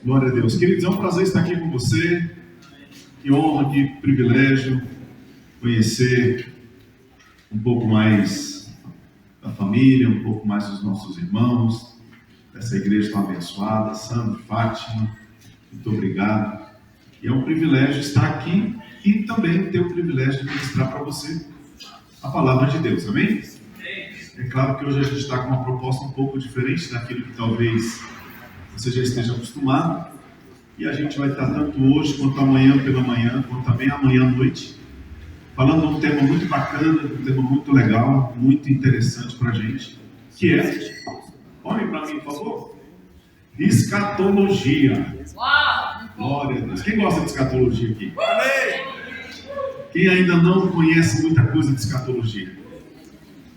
Glória a Deus. Queridos, é um prazer estar aqui com você. Que honra, que privilégio conhecer um pouco mais da família, um pouco mais dos nossos irmãos, dessa igreja tão abençoada. Sandro, Fátima, muito obrigado. E é um privilégio estar aqui e também ter o privilégio de ministrar para você a palavra de Deus, amém? É claro que hoje a gente está com uma proposta um pouco diferente daquilo que talvez você já esteja acostumado, e a gente vai estar tanto hoje quanto amanhã pela manhã, quanto também amanhã à noite, falando de um tema muito bacana, um tema muito legal, muito interessante para a gente, que é, olhem para mim por favor, escatologia. Glória a Deus. Quem gosta de escatologia aqui? Quem ainda não conhece muita coisa de escatologia?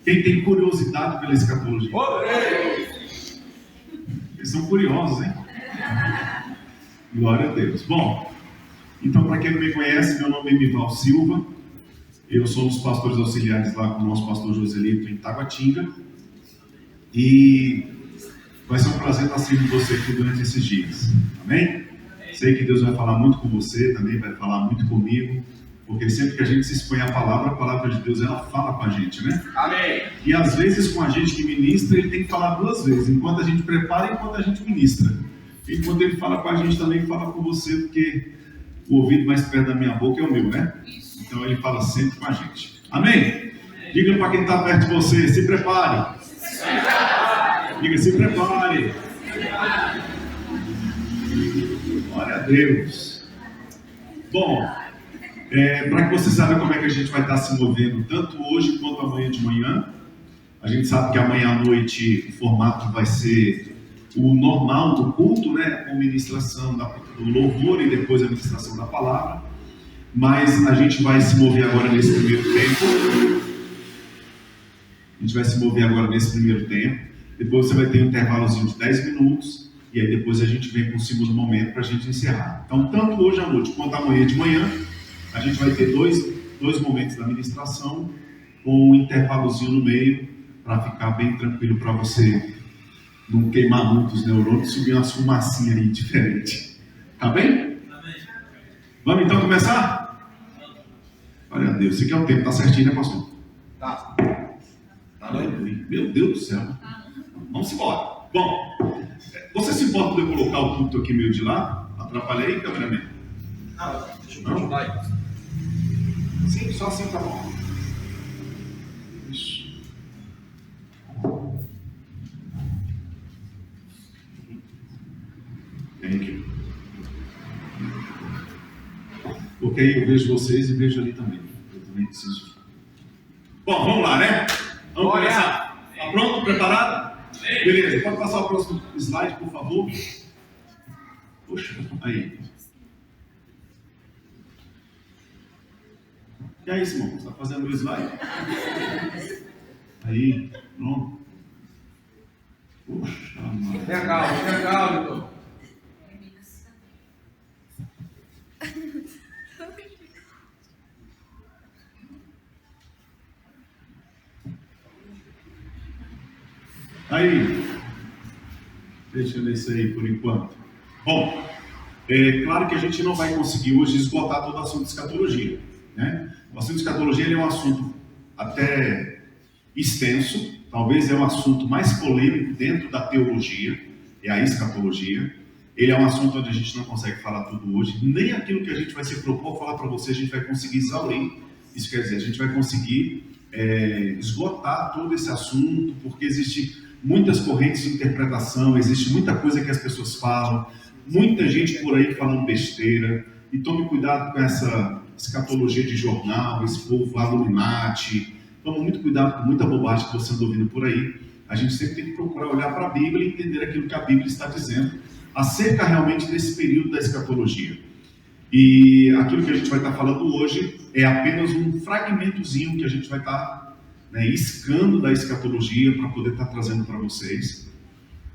Quem tem curiosidade pela escatologia? Eles são curiosos, hein? Glória a Deus. Bom, então para quem não me conhece, meu nome é Mival Silva. Eu sou um dos pastores auxiliares lá com o nosso pastor Joselito em Taguatinga. E vai ser um prazer estar servindo você aqui durante esses dias. Amém? Sei que Deus vai falar muito com você, também vai falar muito comigo. Porque sempre que a gente se expõe à palavra de Deus, ela fala com a gente, né? Amém. E às vezes com a gente que ministra, ele tem que falar duas vezes. Enquanto a gente prepara e enquanto a gente ministra. E quando ele fala com a gente também, fala com você, porque o ouvido mais perto da minha boca é o meu, né? Então ele fala sempre com a gente. Amém? Diga para quem está perto de você, se prepare. Diga, se prepare. Glória a Deus. Bom, para que você saiba como é que a gente vai estar se movendo, tanto hoje quanto amanhã de manhã. A gente sabe que amanhã à noite o formato vai ser o normal do culto, né? Com ministração do louvor e depois a ministração da palavra. Mas a gente vai se mover agora nesse primeiro tempo. Depois você vai ter um intervalozinho de 10 minutos. E aí depois a gente vem para o segundo momento para a gente encerrar. Então, tanto hoje à noite quanto amanhã de manhã, a gente vai ter dois momentos da ministração com um intervalozinho no meio para ficar bem tranquilo para você não queimar muito os neurônios e subir umas fumacinhas aí diferente. Tá bem? Vamos então começar? Glória a Deus. Esse aqui é o tempo, tá certinho, né, pastor? Tá. Meu Deus do céu. Vamos embora. Bom, você se importa de eu colocar o culto aqui meio de lá? Atrapalhei, cameraman? Não, deixa eu ajudar aí. Sim, só assim tá bom. Isso. Thank you. Porque aí eu vejo vocês e vejo ali também. Eu também preciso. Bom, vamos lá, né? Vamos começar. Tá pronto? Preparado? Beleza, pode passar o próximo slide, por favor. Poxa, aí. E aí, Simão, você está fazendo o slide? Aí, pronto. Poxa, mano. Tenha calma, Vitor. Aí, deixa eu ver isso aí por enquanto. Bom, é claro que a gente não vai conseguir hoje esgotar todo o assunto de escatologia, né? O assunto de escatologia ele é um assunto até extenso, talvez é o assunto mais polêmico dentro da teologia, é a escatologia. Ele é um assunto onde a gente não consegue falar tudo hoje, nem aquilo que a gente vai se propor falar para você a gente vai conseguir exaurir. Isso quer dizer, a gente vai conseguir esgotar todo esse assunto, porque existe muitas correntes de interpretação, existe muita coisa que as pessoas falam, muita gente por aí falando besteira, e tome cuidado com essa escatologia de jornal, esse povo Illuminati. Tome muito cuidado com muita bobagem que você anda ouvindo por aí. A gente sempre tem que procurar olhar para a Bíblia e entender aquilo que a Bíblia está dizendo acerca realmente desse período da escatologia. E aquilo que a gente vai estar falando hoje é apenas um fragmentozinho que a gente vai estar iscando da escatologia para poder estar trazendo para vocês.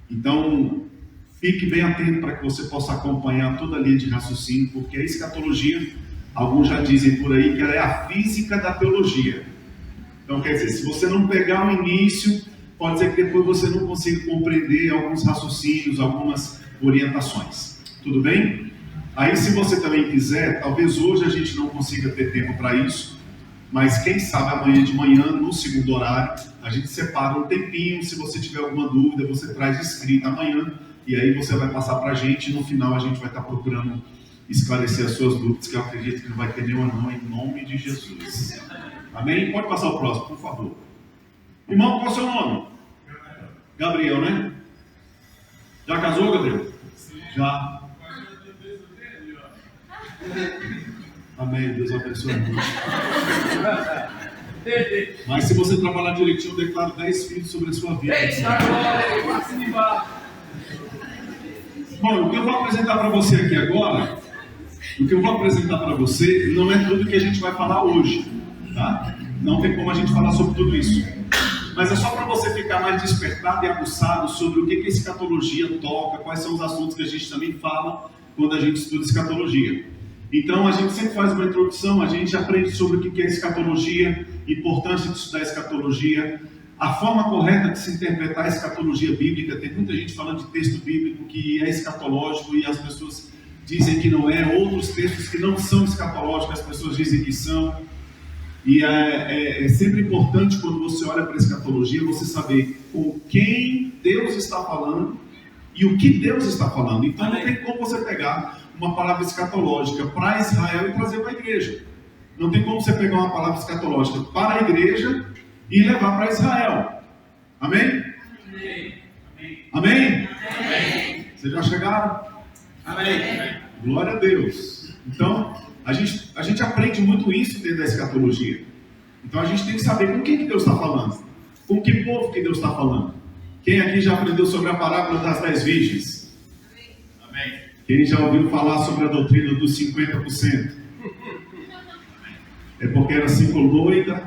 Então, fique bem atento para que você possa acompanhar toda a linha de raciocínio, porque a escatologia, alguns já dizem por aí que ela é a física da teologia. Então, quer dizer, se você não pegar o início, pode ser que depois você não consiga compreender alguns raciocínios, algumas orientações. Tudo bem? Aí, se você também quiser, talvez hoje a gente não consiga ter tempo para isso, mas quem sabe amanhã de manhã, no segundo horário, a gente separa um tempinho. Se você tiver alguma dúvida, você traz escrita amanhã, e aí você vai passar para a gente, e no final a gente vai estar procurando esclarecer as suas dúvidas, que eu acredito que não vai ter nenhuma não, em nome de Jesus. Amém? Pode passar o próximo, por favor. Irmão, qual é o seu nome? Gabriel, né? Já casou, Gabriel? Já. Amém, Deus abençoe. Mas se você trabalhar direitinho, eu declaro 10 filhos sobre a sua vida. Bom, o que eu vou apresentar para você aqui agora, não é tudo que a gente vai falar hoje, tá? Não tem como a gente falar sobre tudo isso. Mas é só para você ficar mais despertado e aguçado sobre o que a escatologia toca, quais são os assuntos que a gente também fala quando a gente estuda escatologia. Então, a gente sempre faz uma introdução, a gente aprende sobre o que é escatologia, importância de estudar escatologia, a forma correta de se interpretar a escatologia bíblica. Tem muita gente falando de texto bíblico que é escatológico e as pessoas dizem que não é, outros textos que não são escatológicos, as pessoas dizem que são. E é sempre importante, quando você olha para a escatologia, você saber com quem Deus está falando e o que Deus está falando. Então não tem como você pegar uma palavra escatológica para Israel e trazer para a igreja. Não tem como você pegar uma palavra escatológica para a igreja e levar para Israel. Amém? Amém? Amém? Vocês já chegaram? Amém. Glória a Deus. Então, a gente aprende muito isso dentro da escatologia. Então a gente tem que saber com quem que Deus está falando. Com que povo que Deus está falando. Quem aqui já aprendeu sobre a parábola das 10 virgens? Amém. Quem já ouviu falar sobre a doutrina dos 50%? É porque era 5 loiras,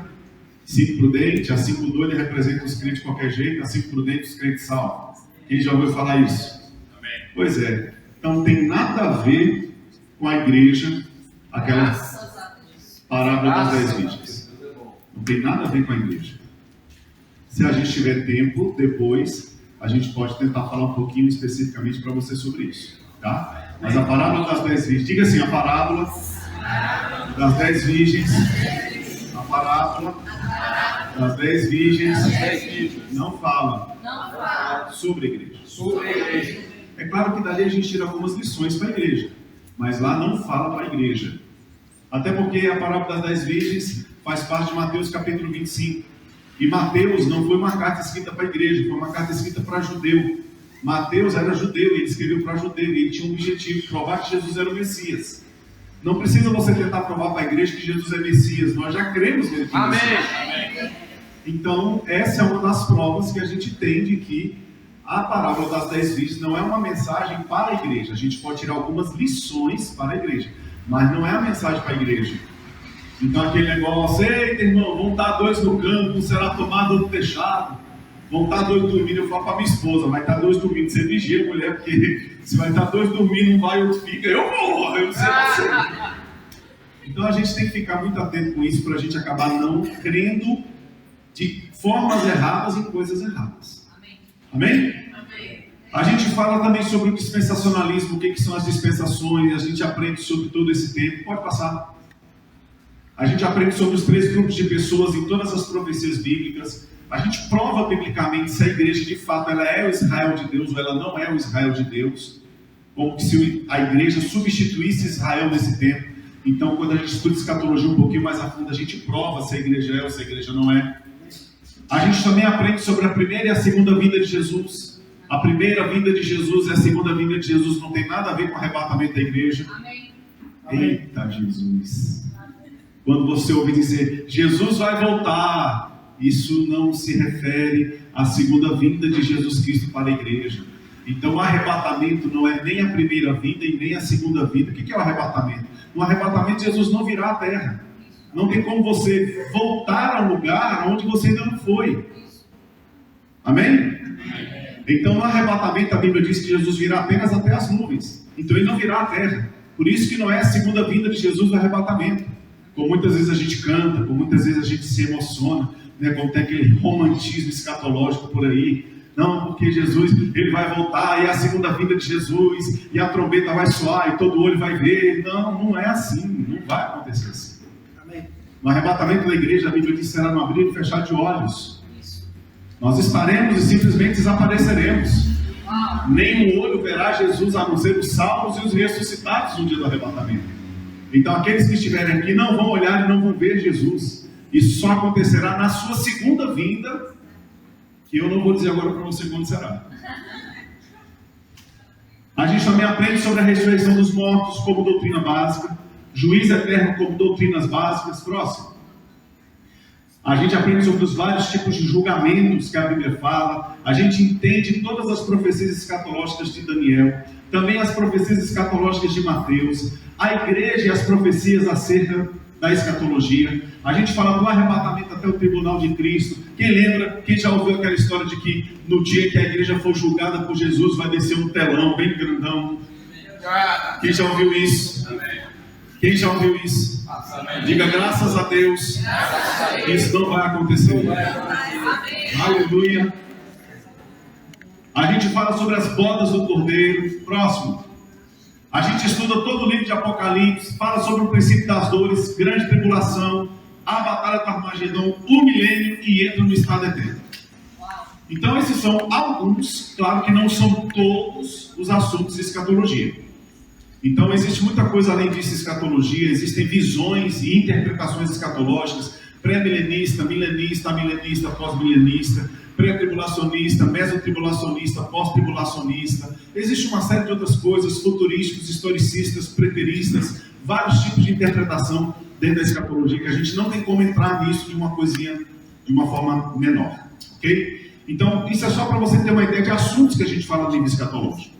5 prudentes. As 5 doidas representam os crentes de qualquer jeito, as 5 prudentes os crentes salvos. Quem já ouviu falar isso? Amém. Pois é. Então não tem nada a ver com a igreja, aquela parábola das 10 virgens. Não tem nada a ver com a igreja. Se a gente tiver tempo, depois, a gente pode tentar falar um pouquinho especificamente para você sobre isso. Tá? Mas a parábola das 10 virgens, diga assim, a parábola das 10 virgens, a parábola das 10 virgens não fala sobre a igreja. É claro que dali a gente tira algumas lições para a igreja, mas lá não fala para a igreja. Até porque a parábola das 10 virgens faz parte de Mateus capítulo 25. E Mateus não foi uma carta escrita para a igreja, foi uma carta escrita para judeu. Mateus era judeu, ele escreveu para judeu, e ele tinha um objetivo, provar que Jesus era o Messias. Não precisa você tentar provar para a igreja que Jesus é Messias, nós já cremos nele. Amém. Amém. Então, essa é uma das provas que a gente tem de que a parábola das 10 virgens não é uma mensagem para a igreja. A gente pode tirar algumas lições para a igreja, mas não é a mensagem para a igreja. Então aquele negócio, eita irmão, vão estar 2 no campo, um será tomado, outro fechado. Vão estar 2 dormindo, eu falo para minha esposa, vai estar 2 dormindo, você vigia, mulher, porque se vai estar 2 dormindo, um vai, outro fica, eu vou, eu não sei você. Então a gente tem que ficar muito atento com isso, para a gente acabar não crendo de formas erradas em coisas erradas. Amém? Amém? A gente fala também sobre o dispensacionalismo, o que são as dispensações, a gente aprende sobre todo esse tempo, pode passar. A gente aprende sobre os 3 grupos de pessoas em todas as profecias bíblicas. A gente prova biblicamente se a igreja de fato ela é o Israel de Deus ou ela não é o Israel de Deus. Como se a igreja substituísse Israel nesse tempo. Então, quando a gente estuda escatologia um pouquinho mais a fundo, a gente prova se a igreja é ou se a igreja não é. A gente também aprende sobre a primeira e a segunda vinda de Jesus. A primeira vinda de Jesus e a segunda vinda de Jesus não tem nada a ver com o arrebatamento da igreja. Amém. Eita Jesus! Quando você ouve dizer, Jesus vai voltar, isso não se refere à segunda vinda de Jesus Cristo para a igreja. Então o arrebatamento não é nem a primeira vinda e nem a segunda vinda. O que é o arrebatamento? No arrebatamento Jesus não virá à terra. Não tem como você voltar ao lugar onde você ainda não foi. Amém? Então no arrebatamento a Bíblia diz que Jesus virá apenas até as nuvens. Então ele não virá à terra. Por isso que não é a segunda vinda de Jesus no arrebatamento. Como muitas vezes a gente canta, como muitas vezes a gente se emociona, né, como tem aquele romantismo escatológico por aí. Não, porque Jesus, ele vai voltar, e é a segunda vinda de Jesus, e a trombeta vai soar, e todo olho vai ver. Não, não é assim, não vai acontecer assim. Amém. No arrebatamento da igreja, a Bíblia diz que será no abrir e fechar de olhos. Nós estaremos e simplesmente desapareceremos. Nem um olho verá Jesus, a não ser os salvos e os ressuscitados no dia do arrebatamento. Então aqueles que estiverem aqui não vão olhar e não vão ver Jesus. Isso só acontecerá na sua segunda vinda, que eu não vou dizer agora para você quando será. A gente também aprende sobre a ressurreição dos mortos como doutrina básica, juízo eterno como doutrinas básicas. Próximo. A gente aprende sobre os vários tipos de julgamentos que a Bíblia fala. A gente entende todas as profecias escatológicas de Daniel, também as profecias escatológicas de Mateus, a igreja e as profecias acerca da escatologia. A gente fala do arrebatamento até o tribunal de Cristo. Quem lembra, quem já ouviu aquela história de que no dia que a igreja for julgada por Jesus vai descer um telão bem grandão? Quem já ouviu isso? Quem já ouviu isso? Diga graças a Deus. Isso não vai acontecer. Aleluia. A gente fala sobre as bodas do Cordeiro. Próximo. A gente estuda todo o livro de Apocalipse, fala sobre o princípio das dores, grande tribulação, a batalha do Armagedon, o milênio e entra no estado eterno. Então esses são alguns, claro que não são todos os assuntos de escatologia. Então existe muita coisa além disso, escatologia, existem visões e interpretações escatológicas, pré-milenista, milenista, amilenista, pós-milenista, pré-tribulacionista, mesotribulacionista, pós-tribulacionista. Existe uma série de outras coisas, futurísticos, historicistas, preteristas, vários tipos de interpretação dentro da escatologia, que a gente não tem como entrar nisso de uma coisinha, de uma forma menor. Ok? Então, isso é só para você ter uma ideia de assuntos que a gente fala no livro escatológico.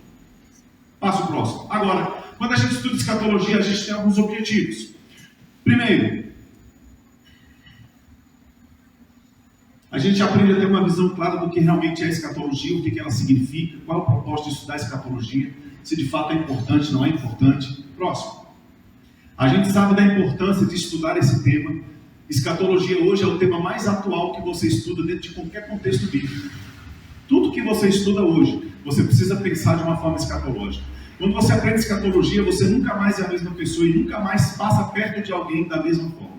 Passo próximo. Agora, quando a gente estuda escatologia, a gente tem alguns objetivos. Primeiro, a gente aprende a ter uma visão clara do que realmente é a escatologia, o que ela significa, qual é o propósito de estudar a escatologia, se de fato é importante, não é importante. Próximo. A gente sabe da importância de estudar esse tema. Escatologia hoje é o tema mais atual que você estuda dentro de qualquer contexto bíblico. Tudo que você estuda hoje, você precisa pensar de uma forma escatológica. Quando você aprende escatologia, você nunca mais é a mesma pessoa e nunca mais passa perto de alguém da mesma forma.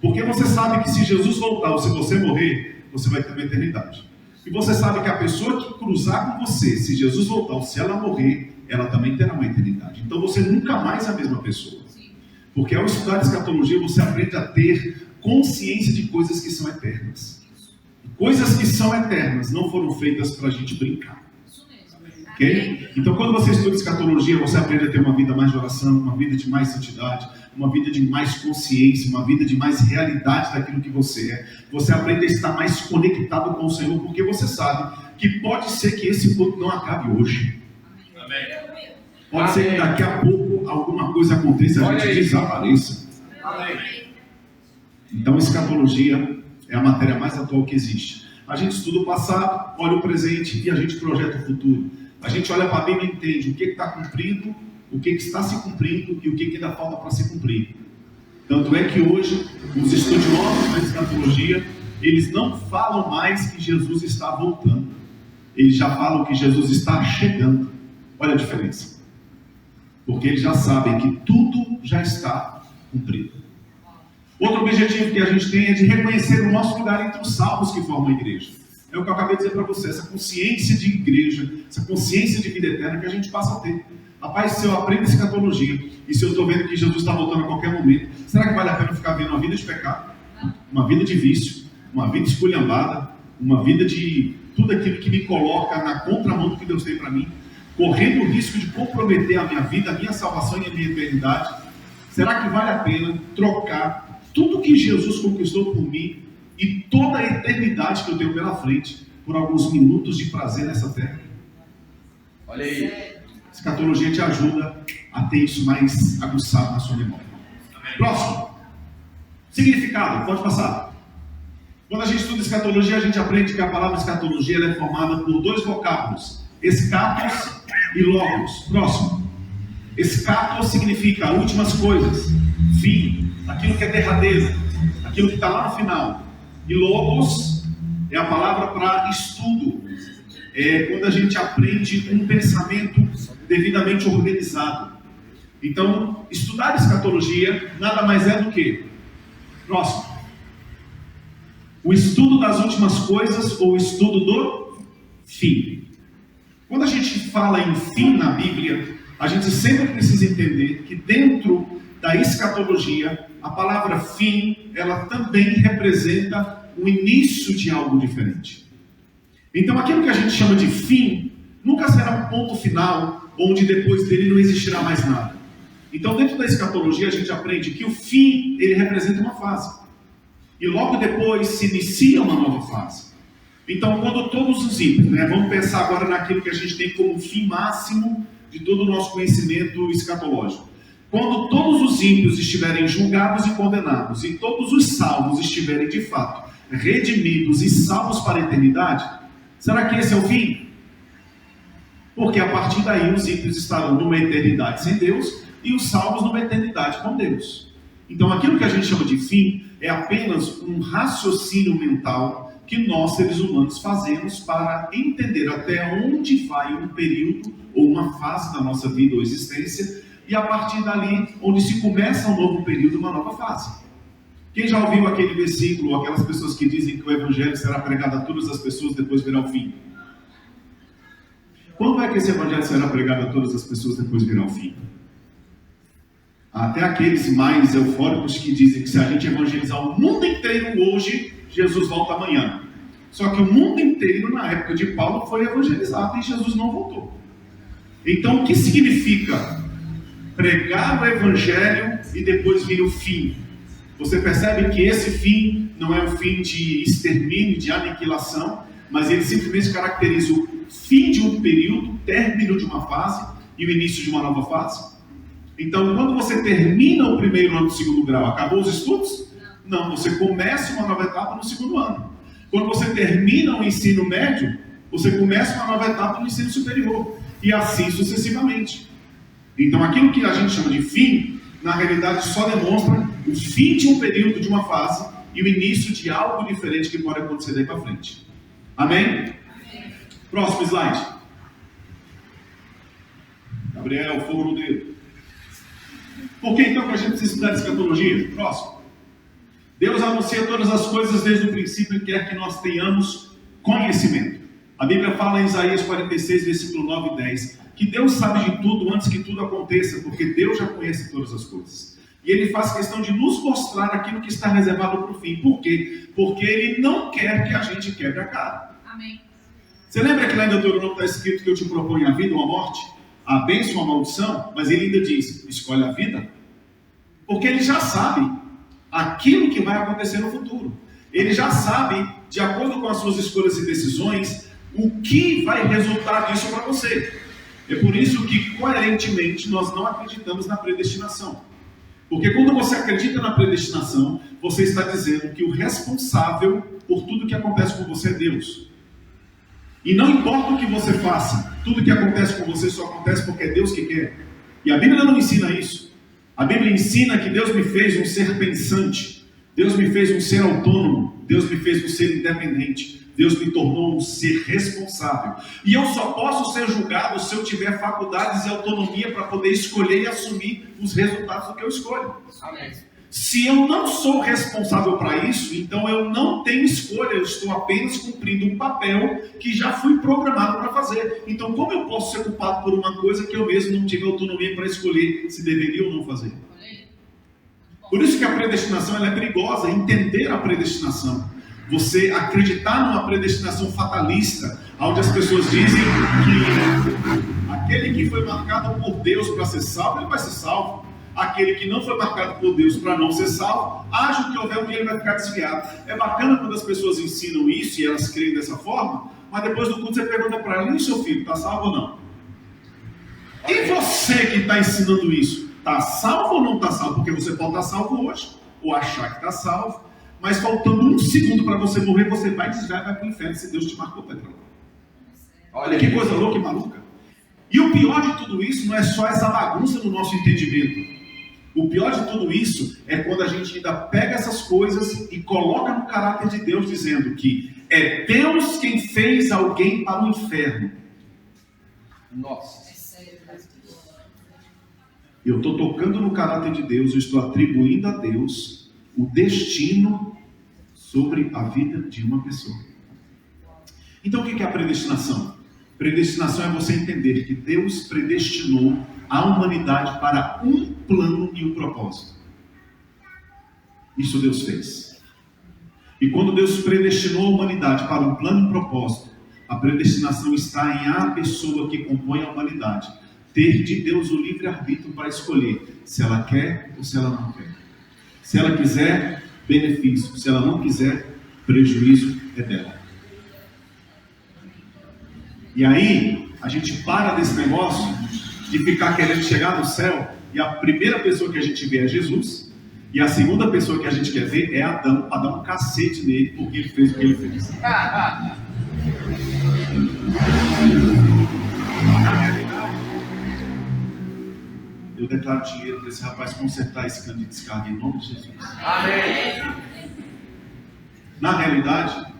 Porque você sabe que se Jesus voltar ou se você morrer, você vai ter uma eternidade. E você sabe que a pessoa que cruzar com você, se Jesus voltar ou se ela morrer, ela também terá uma eternidade. Então você nunca mais é a mesma pessoa. Porque ao estudar escatologia, você aprende a ter consciência de coisas que são eternas. E coisas que são eternas não foram feitas para a gente brincar. Ok? Então quando você estuda escatologia, você aprende a ter uma vida mais de oração, uma vida de mais santidade, uma vida de mais consciência, uma vida de mais realidade daquilo que você é. Você aprende a estar mais conectado com o Senhor, porque você sabe que pode ser que esse culto não acabe hoje. Amém. Pode ser que daqui a pouco alguma coisa aconteça e a gente desapareça. Amém. Então escatologia é a matéria mais atual que existe. A gente estuda o passado, olha o presente e a gente projeta o futuro. A gente olha para a Bíblia e entende o que está cumprido, o que está se cumprindo e o que ainda falta para ser cumprido. Tanto é que hoje, os estudiosos da escatologia, eles não falam mais que Jesus está voltando. Eles já falam que Jesus está chegando. Olha a diferença. Porque eles já sabem que tudo já está cumprido. Outro objetivo que a gente tem é de reconhecer o nosso lugar entre os salvos que formam a igreja. É o que eu acabei de dizer para você, essa consciência de igreja, essa consciência de vida eterna que a gente passa a ter. Rapaz, se eu aprendo escatologia e se eu estou vendo que Jesus está voltando a qualquer momento, será que vale a pena ficar vendo uma vida de pecado, uma vida de vício, uma vida esculhambada, uma vida de tudo aquilo que me coloca na contramão do que Deus tem para mim, correndo o risco de comprometer a minha vida, a minha salvação e a minha eternidade? Será que vale a pena trocar tudo que Jesus conquistou por mim e toda a eternidade que eu tenho pela frente por alguns minutos de prazer nessa terra? Olha aí. Escatologia te ajuda a ter isso mais aguçado na sua memória. Próximo. Significado. Pode passar. Quando a gente estuda escatologia, a gente aprende que a palavra escatologia ela é formada por dois vocábulos. Escatos e logos. Próximo. Escatos significa últimas coisas, fim, aquilo que é derradeiro, aquilo que está lá no final. E logos é a palavra para estudo, é quando a gente aprende um pensamento devidamente organizado. Então, estudar escatologia nada mais é do que, próximo, o estudo das últimas coisas ou o estudo do fim. Quando a gente fala em fim na Bíblia, a gente sempre precisa entender que dentro da escatologia, a palavra fim, ela também representa o início de algo diferente. Então, aquilo que a gente chama de fim, nunca será um ponto final, onde depois dele não existirá mais nada. Então, dentro da escatologia, a gente aprende que o fim, ele representa uma fase. E logo depois se inicia uma nova fase. Então, quando todos os ímpios, vamos pensar agora naquilo que a gente tem como fim máximo de todo o nosso conhecimento escatológico. Quando todos os ímpios estiverem julgados e condenados, e todos os salvos estiverem de fato redimidos e salvos para a eternidade, será que esse é o fim? Porque a partir daí os ímpios estarão numa eternidade sem Deus e os salvos numa eternidade com Deus. Então aquilo que a gente chama de fim é apenas um raciocínio mental que nós seres humanos fazemos para entender até onde vai um período ou uma fase da nossa vida ou existência, e a partir dali onde se começa um novo período, uma nova fase. Quem já ouviu aquele versículo, aquelas pessoas que dizem que o evangelho será pregado a todas as pessoas, depois virá o fim? Quando é que esse evangelho será pregado a todas as pessoas, depois virá o fim? Até aqueles mais eufóricos que dizem que se a gente evangelizar o mundo inteiro hoje, Jesus volta amanhã. Só que o mundo inteiro, na época de Paulo, foi evangelizado e Jesus não voltou. Então, o que significa pregar o evangelho e depois vir o fim? Você percebe que esse fim não é um fim de extermínio, de aniquilação, mas ele simplesmente caracteriza o fim de um período, término de uma fase e o início de uma nova fase. Então, quando você termina o primeiro ano do segundo grau, acabou os estudos? Não, você começa uma nova etapa no segundo ano. Quando você termina o ensino médio, você começa uma nova etapa no ensino superior. E assim sucessivamente. Então, aquilo que a gente chama de fim, na realidade só demonstra o fim de um período, de uma fase, e o início de algo diferente que pode acontecer daí para frente. Amém? Amém? Próximo slide. Gabriel, fogo no dedo. Por que então que a gente precisa estudar escatologia? Próximo. Deus anuncia todas as coisas desde o princípio e quer que nós tenhamos conhecimento. A Bíblia fala em Isaías 46, versículo 9 e 10, que Deus sabe de tudo antes que tudo aconteça, porque Deus já conhece todas as coisas. E Ele faz questão de nos mostrar aquilo que está reservado para o fim. Por quê? Porque Ele não quer que a gente quebre a cara. Amém. Você lembra que lá em Deuteronômio está escrito que eu te proponho a vida ou a morte? A bênção ou a maldição? Mas Ele ainda diz, escolhe a vida. Porque Ele já sabe aquilo que vai acontecer no futuro. Ele já sabe, de acordo com as suas escolhas e decisões, o que vai resultar disso para você. É por isso que, coerentemente, nós não acreditamos na predestinação. Porque quando você acredita na predestinação, você está dizendo que o responsável por tudo que acontece com você é Deus. E não importa o que você faça, tudo que acontece com você só acontece porque é Deus que quer. E a Bíblia não ensina isso. A Bíblia ensina que Deus me fez um ser pensante. Deus me fez um ser autônomo. Deus me fez um ser independente. Deus me tornou um ser responsável. E eu só posso ser julgado se eu tiver faculdades e autonomia para poder escolher e assumir os resultados do que eu escolho. Amém. Se eu não sou responsável para isso, então eu não tenho escolha, eu estou apenas cumprindo um papel que já fui programado para fazer. Então, como eu posso ser culpado por uma coisa que eu mesmo não tive autonomia para escolher se deveria ou não fazer? Por isso que a predestinação ela é perigosa, entender a predestinação. Você acreditar numa predestinação fatalista, onde as pessoas dizem que aquele que foi marcado por Deus para ser salvo, ele vai ser salvo. Aquele que não foi marcado por Deus para não ser salvo, haja o que houver, um dia ele vai ficar desviado. É bacana quando as pessoas ensinam isso e elas creem dessa forma, mas depois do culto você pergunta para ela, e seu filho, está salvo ou não? E você que está ensinando isso, está salvo ou não está salvo? Porque você pode estar salvo hoje, ou achar que está salvo, mas faltando um segundo para você morrer, você vai desviar e vai para o inferno, se Deus te marcou para entrar. Olha que coisa louca e maluca. E o pior de tudo isso não é só essa bagunça no nosso entendimento. O pior de tudo isso é quando a gente ainda pega essas coisas e coloca no caráter de Deus, dizendo que É Deus quem fez alguém para o inferno. Nossa. Eu estou tocando no caráter de Deus, eu estou atribuindo a Deus o destino sobre a vida de uma pessoa. Então o que é a predestinação? Predestinação é você entender que Deus predestinou a humanidade para um plano e um propósito. Isso Deus fez. E quando Deus predestinou a humanidade para um plano e um propósito, a predestinação está em a pessoa que compõe a humanidade ter de Deus o livre-arbítrio para escolher se ela quer ou se ela não quer. Se ela quiser, benefício. Se ela não quiser, prejuízo é dela. E aí, a gente para desse negócio de ficar querendo chegar no céu e a primeira pessoa que a gente vê é Jesus e a segunda pessoa que a gente quer ver é Adão, para dar um cacete nele porque ele fez o que ele fez. Eu declaro dinheiro para esse rapaz consertar esse cano de descarga em nome de Jesus. Amém. Na realidade,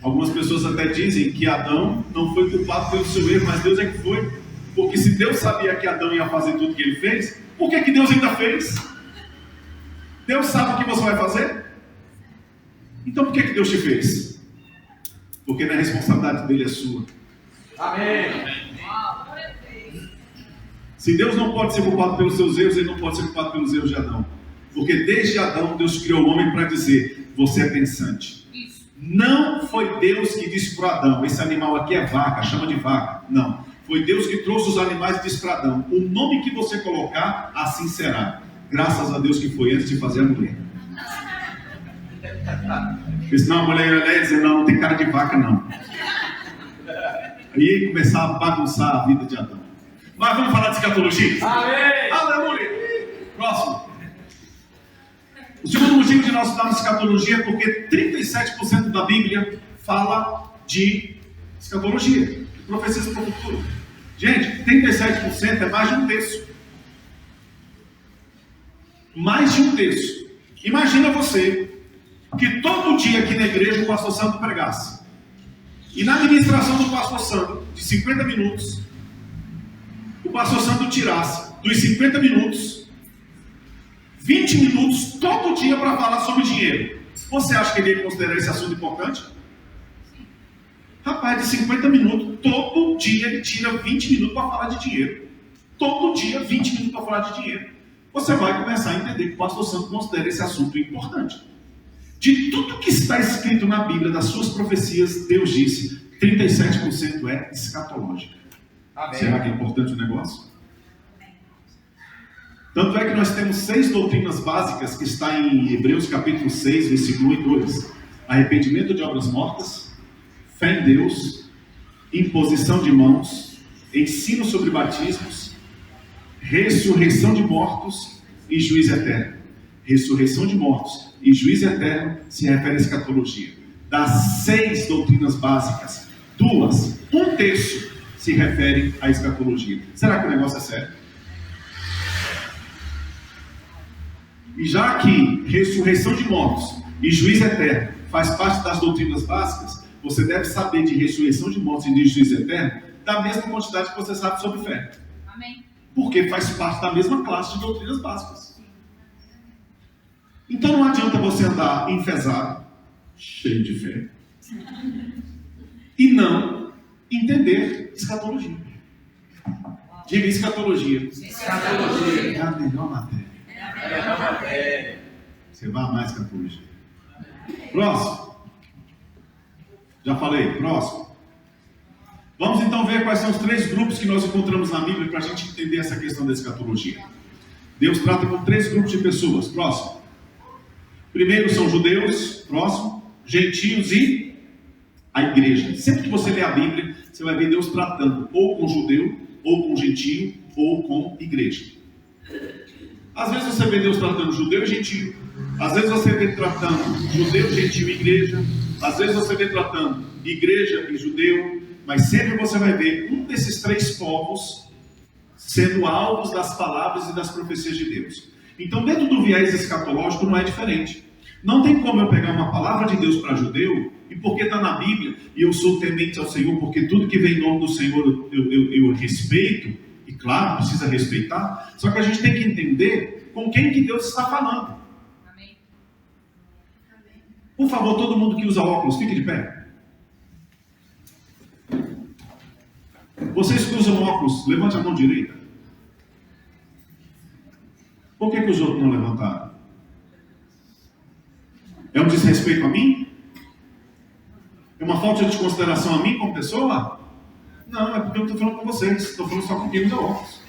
algumas pessoas até dizem que Adão não foi culpado pelo seu erro, mas Deus é que foi. Porque se Deus sabia que Adão ia fazer tudo que ele fez, por que Deus ainda fez? Deus sabe o que você vai fazer? Então por que Deus te fez? Porque a responsabilidade dele é sua. Amém. Se Deus não pode ser culpado pelos seus erros, ele não pode ser culpado pelos erros de Adão. Porque desde Adão, Deus criou o homem para dizer, você é pensante. Isso. Não foi Deus que disse para Adão, esse animal aqui é vaca, chama de vaca. Não. Foi Deus que trouxe os animais e disse para Adão, o nome que você colocar, assim será. Graças a Deus que foi antes de fazer a mulher. Porque senão a mulher ia dizer, não tem cara de vaca não. Aí começar a bagunçar a vida de Adão. Mas vamos falar de escatologia? Amém! Aleluia! Próximo. O segundo motivo de nós estudarmos escatologia é porque 37% da Bíblia fala de escatologia, de profecias para o futuro. Gente, 37% é mais de um terço. Mais de um terço. Imagina você que todo dia aqui na igreja o pastor Santo pregasse. E na administração do pastor Santo, de 50 minutos, o pastor Santo tirasse dos 50 minutos, 20 minutos todo dia para falar sobre dinheiro. Você acha que ele ia considerar esse assunto importante? Rapaz, de 50 minutos, todo dia ele tira 20 minutos para falar de dinheiro. Todo dia, 20 minutos para falar de dinheiro. Você vai começar a entender que o pastor Santo considera esse assunto importante. De tudo que está escrito na Bíblia, das suas profecias, Deus disse, 37% é escatológica. Amém. Será que é importante o negócio? Tanto é que nós temos 6 doutrinas básicas que está em Hebreus capítulo 6, versículo 1 e 2. Arrependimento de obras mortas, fé em Deus, imposição de mãos, ensino sobre batismos, ressurreição de mortos e juízo eterno. Ressurreição de mortos e juízo eterno se refere à escatologia. Das 6 doutrinas básicas, 2, um terço se refere à escatologia. Será que o negócio é sério? E já que ressurreição de mortos e juízo eterno faz parte das doutrinas básicas, você deve saber de ressurreição de mortos e de juízo eterno da mesma quantidade que você sabe sobre fé. Amém. Porque faz parte da mesma classe de doutrinas básicas. Então não adianta você andar enfesado, cheio de fé, e não entender escatologia. Diga escatologia. Escatologia. É a melhor matéria. Você vai amar escatologia. Próximo. Já falei, próximo. Vamos então ver quais são os 3 grupos que nós encontramos na Bíblia para a gente entender essa questão da escatologia. Deus trata com 3 grupos de pessoas. Próximo. Primeiro são judeus, próximo, gentios e a igreja. Sempre que você lê a Bíblia, você vai ver Deus tratando ou com judeu, ou com gentio, ou com igreja. Às vezes você vê Deus tratando judeu e gentio. Às vezes você vê tratando judeu, gentio e igreja. Às vezes você vê tratando igreja e judeu. Mas sempre você vai ver um desses 3 povos sendo alvos das palavras e das profecias de Deus. Então, dentro do viés escatológico não é diferente. Não tem como eu pegar uma palavra de Deus para judeu e porque está na Bíblia, e eu sou temente ao Senhor, porque tudo que vem em nome do Senhor eu respeito, e claro, precisa respeitar, só que a gente tem que entender com quem que Deus está falando. Amém. Por favor, todo mundo que usa óculos, fique de pé. Vocês que usam óculos, levante a mão direita. Por que os outros não levantaram? É um desrespeito a mim? É uma falta de consideração a mim como pessoa? Não, é porque eu estou falando com vocês. Estou falando só com quem usa óculos.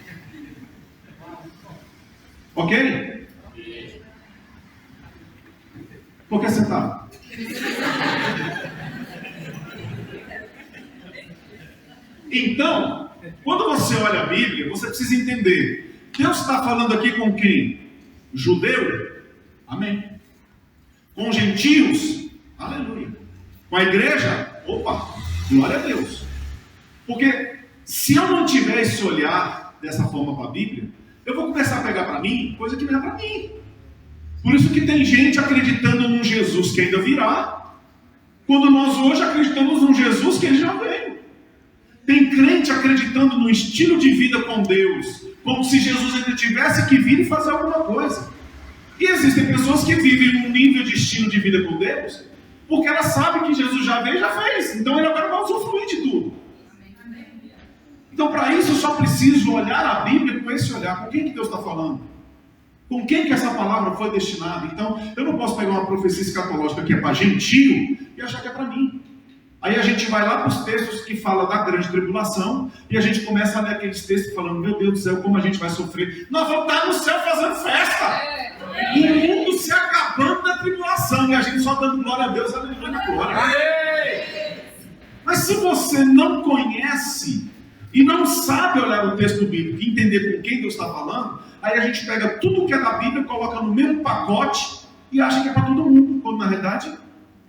Ok? Por que você está? Então, quando você olha a Bíblia, você precisa entender. Deus está falando aqui com quem? Judeu? Amém. Com gentios? Aleluia. Com a igreja? Opa, glória a Deus. Porque se eu não tiver esse olhar dessa forma para a Bíblia, eu vou começar a pegar para mim coisa que não é para mim. Por isso que tem gente acreditando num Jesus que ainda virá, quando nós hoje acreditamos num Jesus que ele já veio. Tem crente acreditando no estilo de vida com Deus, como se Jesus ainda tivesse que vir e fazer alguma coisa. E existem pessoas que vivem um nível de estilo de vida com Deus, porque elas sabem que Jesus já veio e já fez. Então ele agora vai usufruir de tudo. Então para isso eu só preciso olhar a Bíblia com esse olhar. Com quem que Deus está falando? Com quem que essa palavra foi destinada? Então eu não posso pegar uma profecia escatológica que é para gentio e achar que é para mim. Aí a gente vai lá para os textos que falam da grande tribulação e a gente começa a ler aqueles textos falando, meu Deus do céu, como a gente vai sofrer. Nós vamos estar no céu fazendo festa. O mundo se acabando da tribulação e a gente só dando glória a Deus, aleluia, glória. Mas se você não conhece e não sabe olhar o texto bíblico e entender com quem Deus está falando, aí a gente pega tudo que é da Bíblia, coloca no mesmo pacote e acha que é para todo mundo, quando na verdade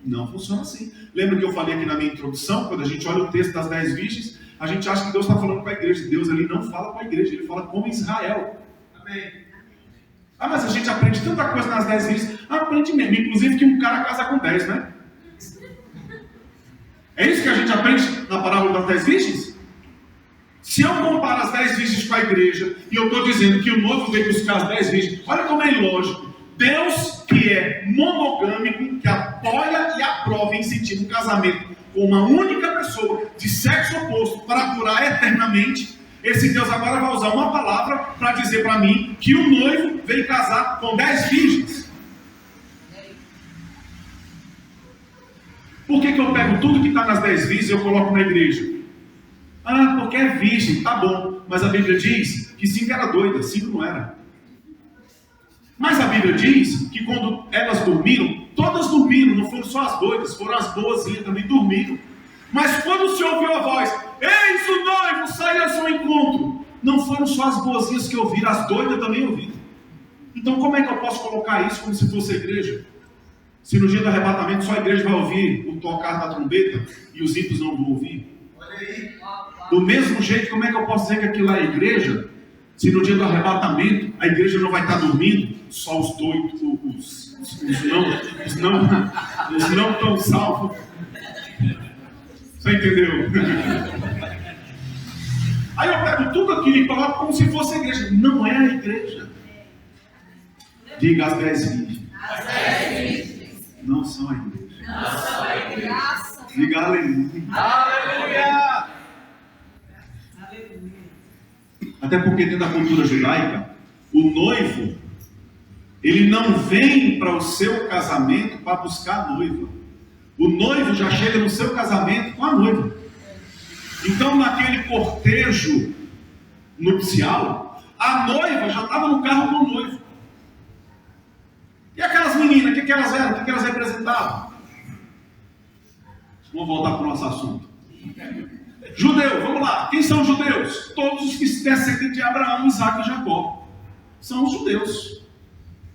não funciona assim. Lembra que eu falei aqui na minha introdução, quando a gente olha o texto das 10 virgens, a gente acha que Deus está falando com a igreja. Deus ele não fala com a igreja, ele fala com Israel. Amém. Ah, mas a gente aprende tanta coisa nas 10 virgens. Aprende mesmo, inclusive que um cara casa com 10, né? É isso que a gente aprende na parábola das 10 virgens? Se eu comparo as 10 virgens com a igreja, e eu estou dizendo que o noivo veio buscar as 10 virgens, olha como é ilógico. Deus, que é monogâmico, que apoia e aprova em sentido um casamento com uma única pessoa de sexo oposto para durar eternamente, esse Deus agora vai usar uma palavra para dizer para mim que o noivo veio casar com 10 virgens. Por que eu pego tudo que está nas 10 virgens e eu coloco na igreja? Ah, porque é virgem, tá bom. Mas a Bíblia diz que 5 era doida, 5 não era. Mas a Bíblia diz que quando elas dormiram, todas dormiram, não foram só as doidas, foram as boazinhas também dormiram. Mas quando se ouviu a voz, eis o noivo, saia ao seu encontro, não foram só as boazinhas que ouviram, as doidas também ouviram. Então como é que eu posso colocar isso como se fosse a igreja? Se no dia do arrebatamento só a igreja vai ouvir o tocar da trombeta e os ímpios não vão ouvir? Olha aí. Do mesmo jeito, como é que eu posso dizer que aquilo é a igreja? Se no dia do arrebatamento a igreja não vai estar dormindo, só os doidos, os não tão salvos. Você entendeu? Aí eu pego tudo aquilo e coloco como se fosse a igreja. Não é a igreja. Diga as 10 virgens. As 10 virgens. Não são a igreja. Não são a igreja. Diga aleluia. Aleluia. Até porque dentro da cultura judaica, o noivo, ele não vem para o seu casamento para buscar a noiva. O noivo já chega no seu casamento com a noiva. Então naquele cortejo nupcial, a noiva já estava no carro com o noivo. E aquelas meninas, o que elas eram? O que elas representavam? Vamos voltar para o nosso assunto. Judeu, vamos lá. Quem são os judeus? Todos os que descendem de Abraão, Isaac e Jacó. São os judeus.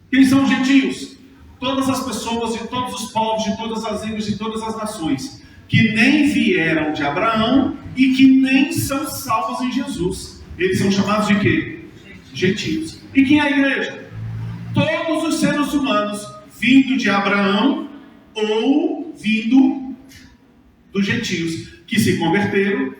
Quem são os gentios? Todas as pessoas de todos os povos, de todas as línguas, de todas as nações, que nem vieram de Abraão e que nem são salvos em Jesus. Eles são chamados de quê? Gentios. E quem é a igreja? Todos os seres humanos vindo de Abraão ou vindo dos gentios que se converteram,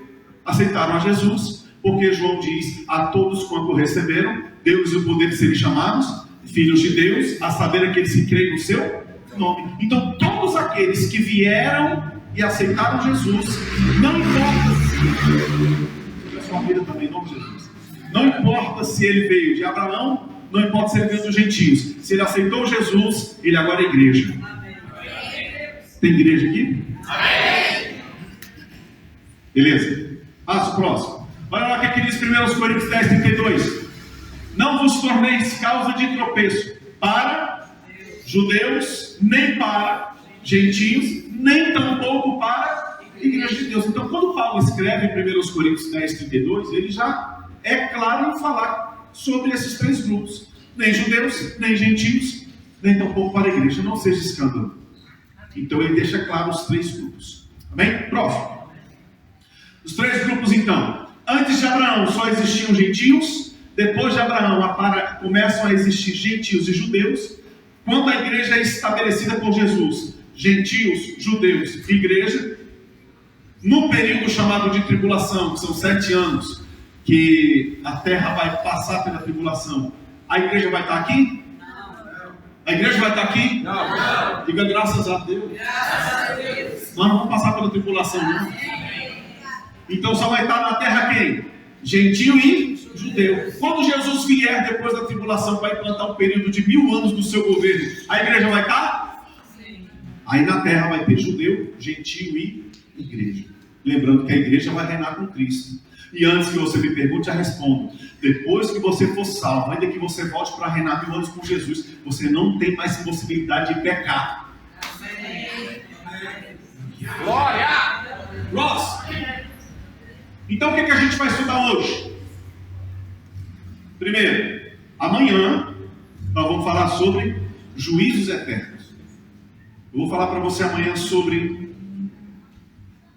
aceitaram a Jesus, porque João diz: a todos quanto receberam, deu-lhes o poder de serem chamados filhos de Deus, a saber aqueles que creem no seu nome. Então todos aqueles que vieram e aceitaram Jesus, não importa se sua vida também, em nome de Jesus, não importa se ele veio de Abraão, não importa se ele veio dos gentios, se ele aceitou Jesus, ele agora é igreja. Tem igreja aqui? Amém. Beleza? Passo próximo. Olha lá o que diz 1 Coríntios 10, 32. Não vos torneis causa de tropeço para judeus, nem para gentios, nem tampouco para a igreja de Deus. Então, quando Paulo escreve em 1 Coríntios 10, 32, ele já é claro em falar sobre esses três grupos: nem judeus, nem gentios, nem tampouco para a igreja. Não seja escândalo. Então, ele deixa claro os três grupos. Amém? Próximo. Os três grupos, então. Antes de Abraão só existiam gentios. Depois de Abraão começam a existir gentios e judeus. Quando a igreja é estabelecida por Jesus, gentios, judeus e igreja, no período chamado de tribulação, que são 7 anos, que a terra vai passar pela tribulação, a igreja vai estar aqui? Não. A igreja vai estar aqui? Não. Diga graças a Deus. Graças a Deus. Nós não vamos passar pela tribulação, não. Então só vai estar na terra quem? Gentio e judeu. Quando Jesus vier depois da tribulação para implantar um período de 1000 anos do seu governo, a igreja vai estar? Sim. Aí na terra vai ter judeu, gentio e igreja. Lembrando que a igreja vai reinar com Cristo. E antes que você me pergunte, já respondo. Depois que você for salvo, ainda que você volte para reinar 1000 anos com Jesus, você não tem mais possibilidade de pecar. Amém. Glória! Ross! Então o que a gente vai estudar hoje? Primeiro, amanhã nós vamos falar sobre juízos eternos. Eu vou falar para você amanhã sobre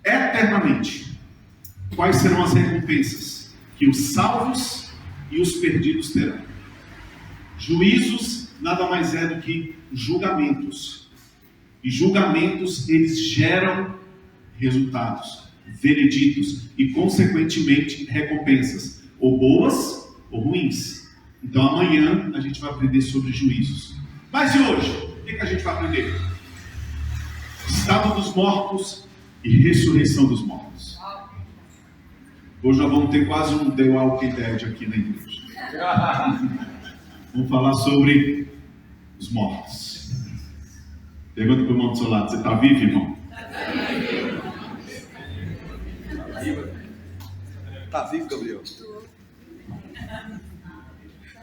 eternamente quais serão as recompensas que os salvos e os perdidos terão. Juízos nada mais é do que julgamentos. E julgamentos, eles geram resultados, vereditos e, consequentemente, recompensas, ou boas ou ruins. Então amanhã a gente vai aprender sobre juízos. Mas e hoje? O que a gente vai aprender? Estado dos mortos e ressurreição dos mortos. Hoje nós vamos ter quase um The Walking Dead aqui na igreja. Vamos falar sobre os mortos. Pergunta para o irmão do seu lado: você está vivo, irmão? Está vivo, Gabriel?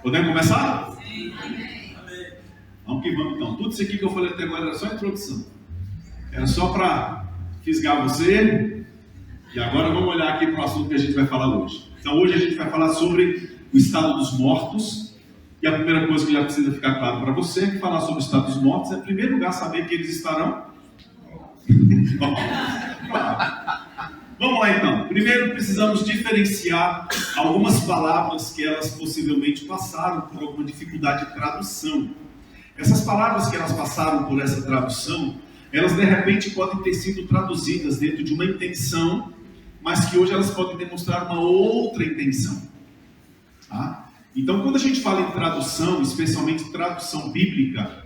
Podemos começar? Sim. Vamos que vamos então. Tudo isso aqui que eu falei até agora era só introdução. Era só para fisgar você. E agora vamos olhar aqui para o assunto que a gente vai falar hoje. Então hoje a gente vai falar sobre o estado dos mortos. E a primeira coisa que já precisa ficar claro para você é que falar sobre o estado dos mortos é, em primeiro lugar, saber que eles estarão. Vamos lá então. Primeiro precisamos diferenciar algumas palavras que elas possivelmente passaram por alguma dificuldade de tradução. Essas palavras que elas passaram por essa tradução, elas de repente podem ter sido traduzidas dentro de uma intenção, mas que hoje elas podem demonstrar uma outra intenção. Tá? Então quando a gente fala em tradução, especialmente tradução bíblica,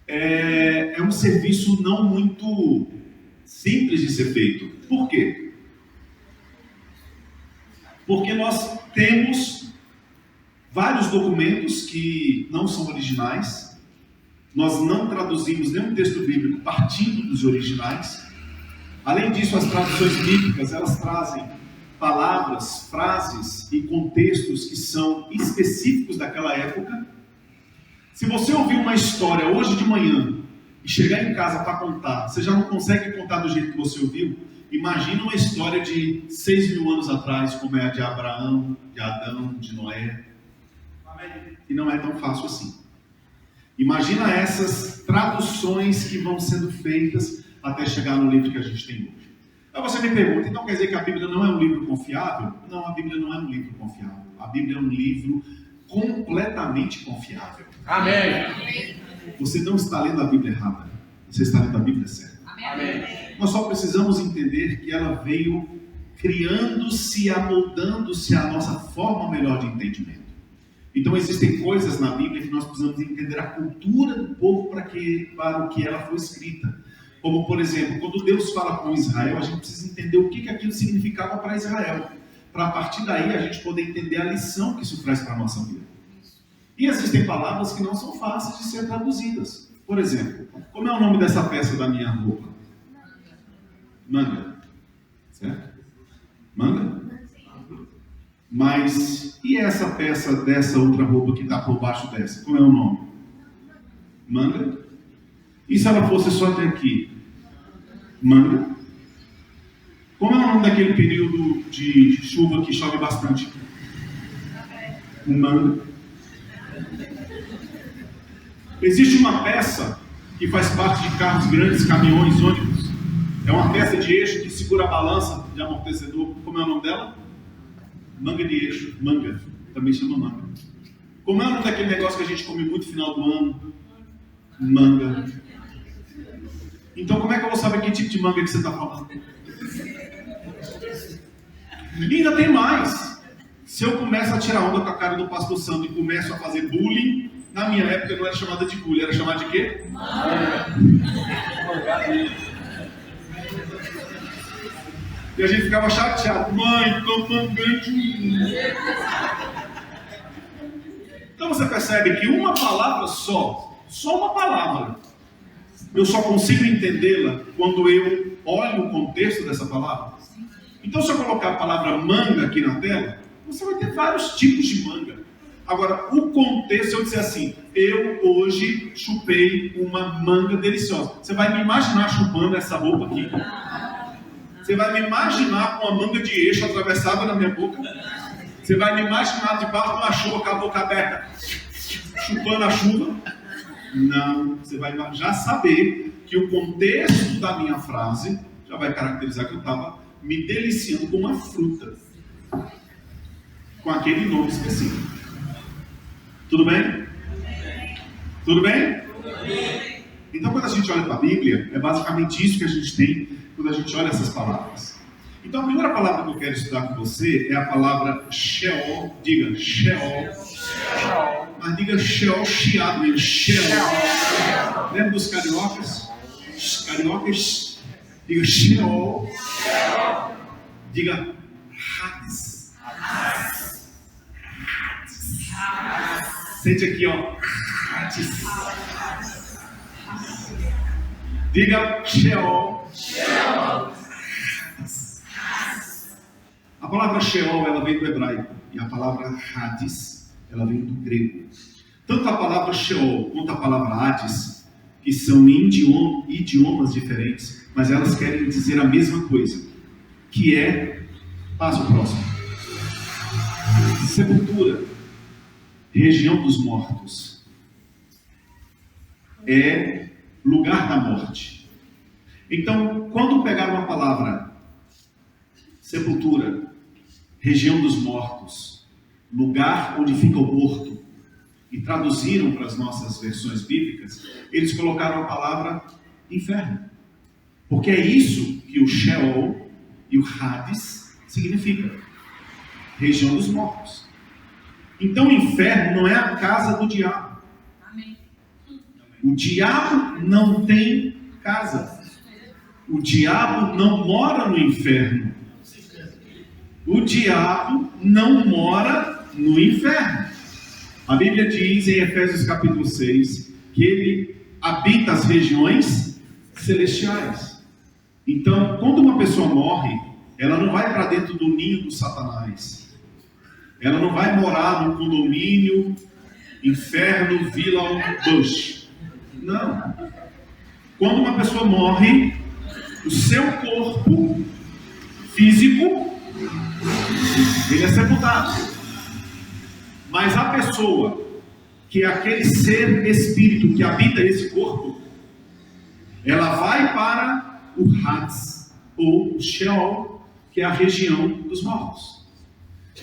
é um serviço não muito simples de ser feito. Por quê? Porque nós temos vários documentos que não são originais. Nós não traduzimos nenhum texto bíblico partindo dos originais. Além disso, as traduções bíblicas, elas trazem palavras, frases e contextos que são específicos daquela época. Se você ouvir uma história hoje de manhã e chegar em casa para contar, você já não consegue contar do jeito que você ouviu? Imagina uma história de 6.000 anos atrás, como é a de Abraão, de Adão, de Noé. E não é tão fácil assim. Imagina essas traduções que vão sendo feitas até chegar no livro que a gente tem hoje. Aí você me pergunta, então quer dizer que a Bíblia não é um livro confiável? Não, a Bíblia não é um livro confiável. A Bíblia é um livro completamente confiável. Amém. Você não está lendo a Bíblia errada. Você está lendo a Bíblia certa. Amém. Nós só precisamos entender que ela veio criando-se, amoldando-se à nossa forma melhor de entendimento. Então existem coisas na Bíblia que nós precisamos entender a cultura do povo para o que ela foi escrita. Como, por exemplo, quando Deus fala com Israel, a gente precisa entender o que aquilo significava para Israel. Para a partir daí a gente poder entender a lição que isso traz para a nossa vida. E existem palavras que não são fáceis de ser traduzidas. Por exemplo, como é o nome dessa peça da minha roupa? Manga. Certo? Manga? Mas, e essa peça dessa outra roupa que está por baixo dessa? Como é o nome? Manga? E se ela fosse só até aqui? Manga? Como é o nome daquele período de chuva que chove bastante? Manga? Existe uma peça que faz parte de carros grandes, caminhões, ônibus. É uma peça de eixo que segura a balança de amortecedor. Como é o nome dela? Manga de eixo. Manga. Também chama manga. Como é o nome daquele negócio que a gente come muito no final do ano? Manga. Então como é que eu vou saber que tipo de manga que você está falando? E ainda tem mais. Se eu começo a tirar onda com a cara do pastor Santo e começo a fazer bullying, na minha época não era chamada de bullying, era chamada de quê? E a gente ficava chateado. Mãe, tô mangando. Então você percebe que uma palavra só uma palavra, eu só consigo entendê-la quando eu olho o contexto dessa palavra. Então se eu colocar a palavra manga aqui na tela, você vai ter vários tipos de manga. Agora, o contexto, se eu disser assim, eu hoje chupei uma manga deliciosa. Você vai me imaginar chupando essa roupa aqui? Você vai me imaginar com a manga de eixo atravessada na minha boca? Você vai me imaginar debaixo de uma chuva com a boca aberta, chupando a chuva? Não, você vai já saber que o contexto da minha frase já vai caracterizar que eu estava me deliciando com uma fruta, com aquele nome específico. Tudo bem? Tudo bem? Então quando a gente olha para a Bíblia, é basicamente isso que a gente tem quando a gente olha essas palavras. Então a primeira palavra que eu quero estudar com você é a palavra Sheol. Diga Sheol. Mas diga Sheol chiado mesmo. Sheol. Lembra dos cariocas? Os cariocas. Diga Sheol. Diga Hades. Sente aqui, ó. Hades. Diga Sheol. A palavra Sheol, ela vem do hebraico. E a palavra Hades, ela vem do grego. Tanto a palavra Sheol quanto a palavra Hades, que são idiomas diferentes, mas elas querem dizer a mesma coisa, que é, passa o próximo, sepultura, região dos mortos, é lugar da morte. Então, quando pegaram a palavra sepultura, região dos mortos, lugar onde fica o morto, e traduziram para as nossas versões bíblicas, eles colocaram a palavra inferno. Porque é isso que o Sheol e o Hades significa. Região dos mortos. Então o inferno não é a casa do diabo. Amém. O diabo não tem casa. O diabo não mora no inferno. O diabo não mora no inferno. A Bíblia diz em Efésios capítulo 6 que ele habita as regiões celestiais. Então, quando uma pessoa morre, ela não vai para dentro do ninho do Satanás. Ela não vai morar no condomínio, inferno, Villa Bush. Não. Quando uma pessoa morre, o seu corpo físico, ele é sepultado. Mas a pessoa, que é aquele ser espírito que habita esse corpo, ela vai para o Hades, ou o Sheol, que é a região dos mortos.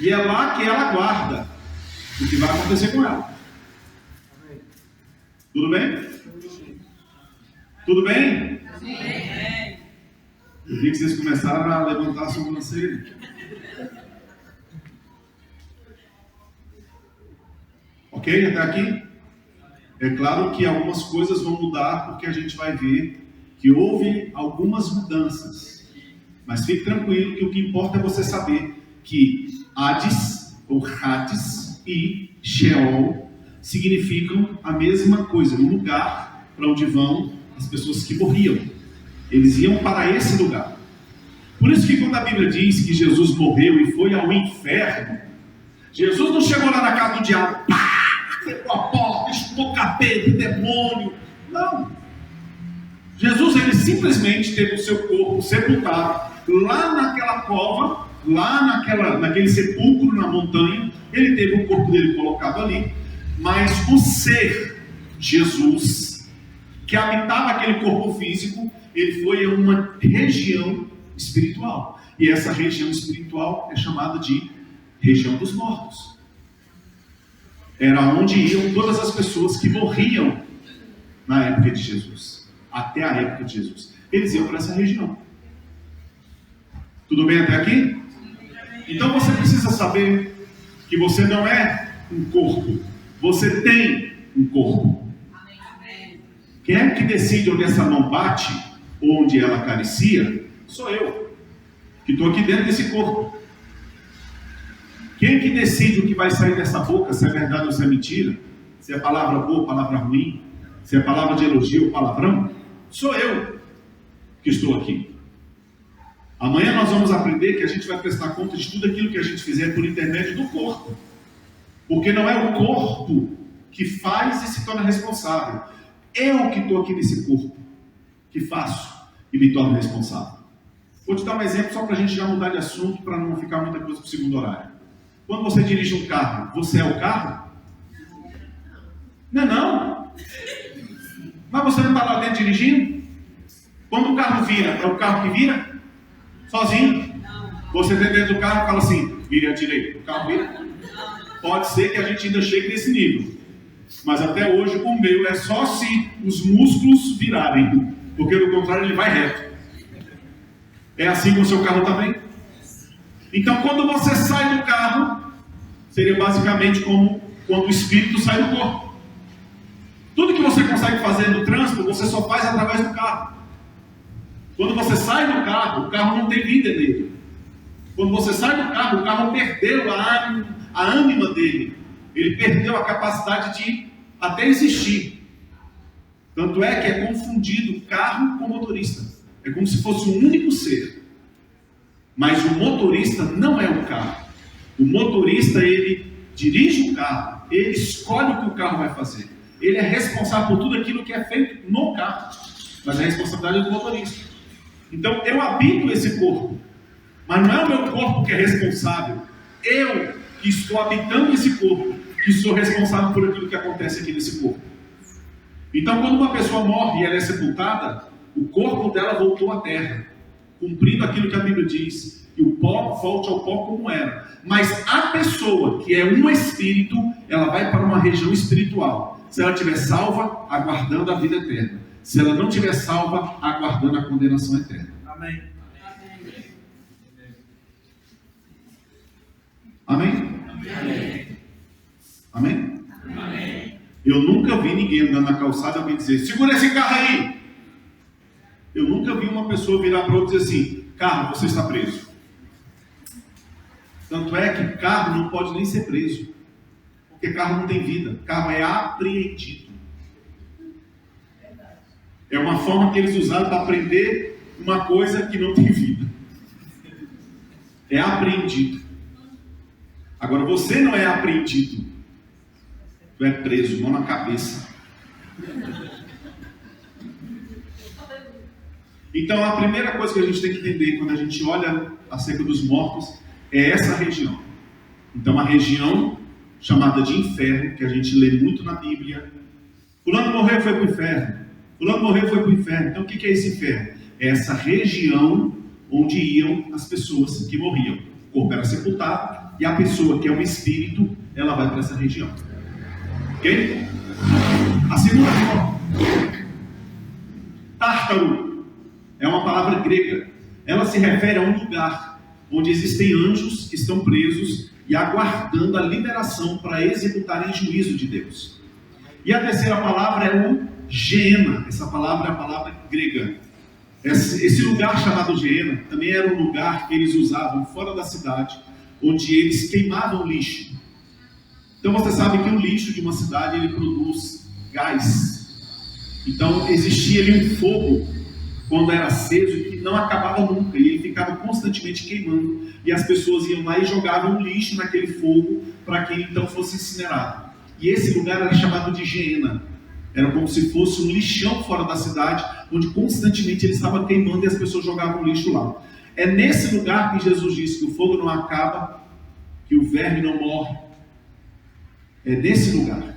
E é lá que ela guarda o que vai acontecer com ela. Tudo bem? Tudo bem? Amém. Eu vi que vocês começaram a levantar a sobrancelha. Ok? Até aqui? É claro que algumas coisas vão mudar, porque a gente vai ver que houve algumas mudanças. Mas fique tranquilo que o que importa é você saber que Hades, ou Hades e Sheol significam a mesma coisa, um lugar para onde vão as pessoas que morriam. Eles iam para esse lugar. Por isso que quando a Bíblia diz que Jesus morreu e foi ao inferno, Jesus não chegou lá na casa do diabo, pá, quebrou a porta, expôs capeta, demônio. Não. Jesus, ele simplesmente teve o seu corpo sepultado lá naquela cova, lá naquele sepulcro na montanha. Ele teve o corpo dele colocado ali, mas o ser Jesus, que habitava aquele corpo físico, ele foi a uma região espiritual. E essa região espiritual é chamada de região dos mortos. Era onde iam todas as pessoas que morriam na época de Jesus. Até a época de Jesus. Eles iam para essa região. Tudo bem até aqui? Então você precisa saber que você não é um corpo. Você tem um corpo. Quem é que decide onde essa mão bate, ou onde ela acaricia? Sou eu, que estou aqui dentro desse corpo. Quem que decide o que vai sair dessa boca, se é verdade ou se é mentira? Se é palavra boa ou palavra ruim? Se é palavra de elogio ou palavrão? Sou eu que estou aqui. Amanhã nós vamos aprender que a gente vai prestar conta de tudo aquilo que a gente fizer por intermédio do corpo. Porque não é o corpo que faz e se torna responsável. Eu que estou aqui nesse corpo, que faço e me torno responsável. Vou te dar um exemplo só para a gente já mudar de assunto, para não ficar muita coisa para o segundo horário. Quando você dirige um carro, você é o carro? Não. Mas você não está lá dentro dirigindo? Quando o carro vira, é o carro que vira? Sozinho? Você está dentro do carro e fala assim, vire à direita. O carro vira? Pode ser que a gente ainda chegue nesse nível. Mas até hoje o meu é só se os músculos virarem. Porque do contrário ele vai reto. É assim com o seu carro também? Então quando você sai do carro, seria basicamente como quando o espírito sai do corpo. Tudo que você consegue fazer no trânsito, você só faz através do carro. Quando você sai do carro, o carro não tem vida nele. Quando você sai do carro, o carro perdeu a ânima dele. Ele perdeu a capacidade de até existir. Tanto é que é confundido carro com motorista. É como se fosse um único ser. Mas o motorista não é o carro. O motorista, ele dirige o carro. Ele escolhe o que o carro vai fazer. Ele é responsável por tudo aquilo que é feito no carro. Mas a responsabilidade é do motorista. Então eu habito esse corpo. Mas não é o meu corpo que é responsável. Eu que estou habitando esse corpo, que sou responsável por aquilo que acontece aqui nesse corpo. Então quando uma pessoa morre e ela é sepultada, o corpo dela voltou à terra, cumprindo aquilo que a Bíblia diz, que o pó volte ao pó como era. Mas a pessoa que é um espírito, ela vai para uma região espiritual. Se ela estiver salva, aguardando a vida eterna. Se ela não estiver salva, aguardando a condenação eterna. Amém. Amém? Amém? Amém. Eu nunca vi ninguém andando na calçada e alguém dizer, segura esse carro aí. Eu nunca vi uma pessoa virar para outra e dizer assim, carro, você está preso. Tanto é que carro não pode nem ser preso. Porque carro não tem vida. Carro é apreendido. É uma forma que eles usaram para prender uma coisa que não tem vida. É apreendido. Agora você não é apreendido. Tu é preso, mão na cabeça. Então a primeira coisa que a gente tem que entender quando a gente olha acerca dos mortos é essa região. Então a região chamada de inferno, que a gente lê muito na Bíblia. Fulano morreu e foi para o inferno. Fulano morreu e foi para o inferno. Então o que é esse inferno? É essa região onde iam as pessoas que morriam. O corpo era sepultado e a pessoa que é um espírito, ela vai para essa região. Ok? A segunda forma. Tártaro é uma palavra grega ela se refere a um lugar onde existem anjos que estão presos e aguardando a liberação para executarem juízo de Deus. E a terceira palavra é o Geena. Essa palavra é a palavra grega. Esse lugar chamado Geena também era um lugar que eles usavam fora da cidade, onde eles queimavam lixo. Então você sabe que o lixo de uma cidade ele produz gás. Então existia ali um fogo quando era aceso que não acabava nunca, e ele ficava constantemente queimando, e as pessoas iam lá e jogavam lixo naquele fogo para que ele então fosse incinerado. E esse lugar era chamado de Geena. Era como se fosse um lixão fora da cidade, onde constantemente ele estava queimando e as pessoas jogavam lixo lá. É nesse lugar que Jesus disse que o fogo não acaba, que o verme não morre. É nesse lugar.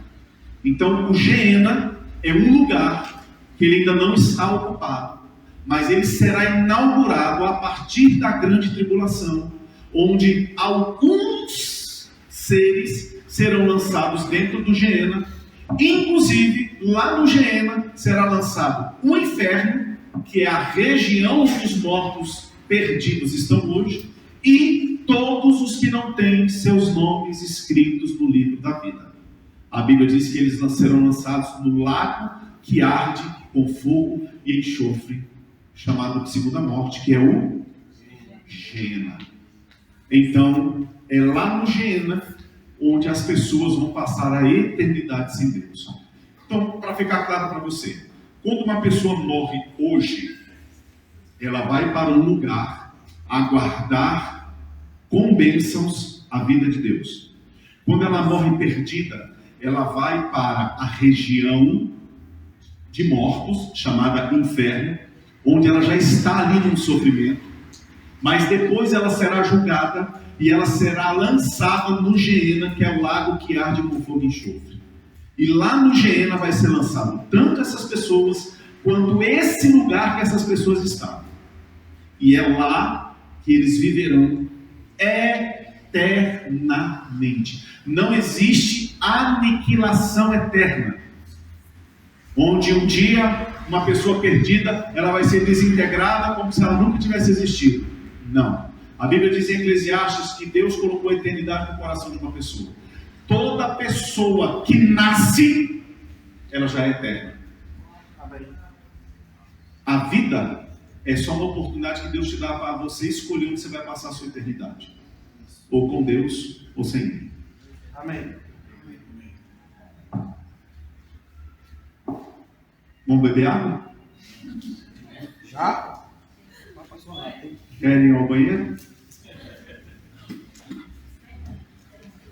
Então o Geena é um lugar que ele ainda não está ocupado, mas ele será inaugurado a partir da grande tribulação, onde alguns seres serão lançados dentro do Geena. Inclusive, lá no Geena será lançado o inferno, que é a região onde os mortos perdidos estão hoje, e todos os que não têm seus nomes escritos no livro da vida. A Bíblia diz que eles serão lançados no lago que arde com fogo e enxofre, chamado de segunda morte, que é o Geena. Então, é lá no Geena onde as pessoas vão passar a eternidade sem Deus. Então, para ficar claro para você, quando uma pessoa morre hoje, ela vai para um lugar aguardar com bênçãos a vida de Deus. Quando ela morre perdida, ela vai para a região de mortos, chamada inferno, onde ela já está ali num sofrimento, mas depois ela será julgada e ela será lançada no Geena, que é o lago que arde com fogo e enxofre. E lá no Geena vai ser lançado tanto essas pessoas, quanto esse lugar que essas pessoas estão. E é lá que eles viverão eternamente. Não existe aniquilação eterna, onde um dia uma pessoa perdida, ela vai ser desintegrada como se ela nunca tivesse existido. Não. A Bíblia diz em Eclesiastes que Deus colocou a eternidade no coração de uma pessoa. Toda pessoa que nasce, ela já é eterna. A vida é só uma oportunidade que Deus te dá para você escolher onde você vai passar a sua eternidade. Ou com Deus, ou sem Ele. Amém. Vamos beber água? Já? Querem ir ao banheiro?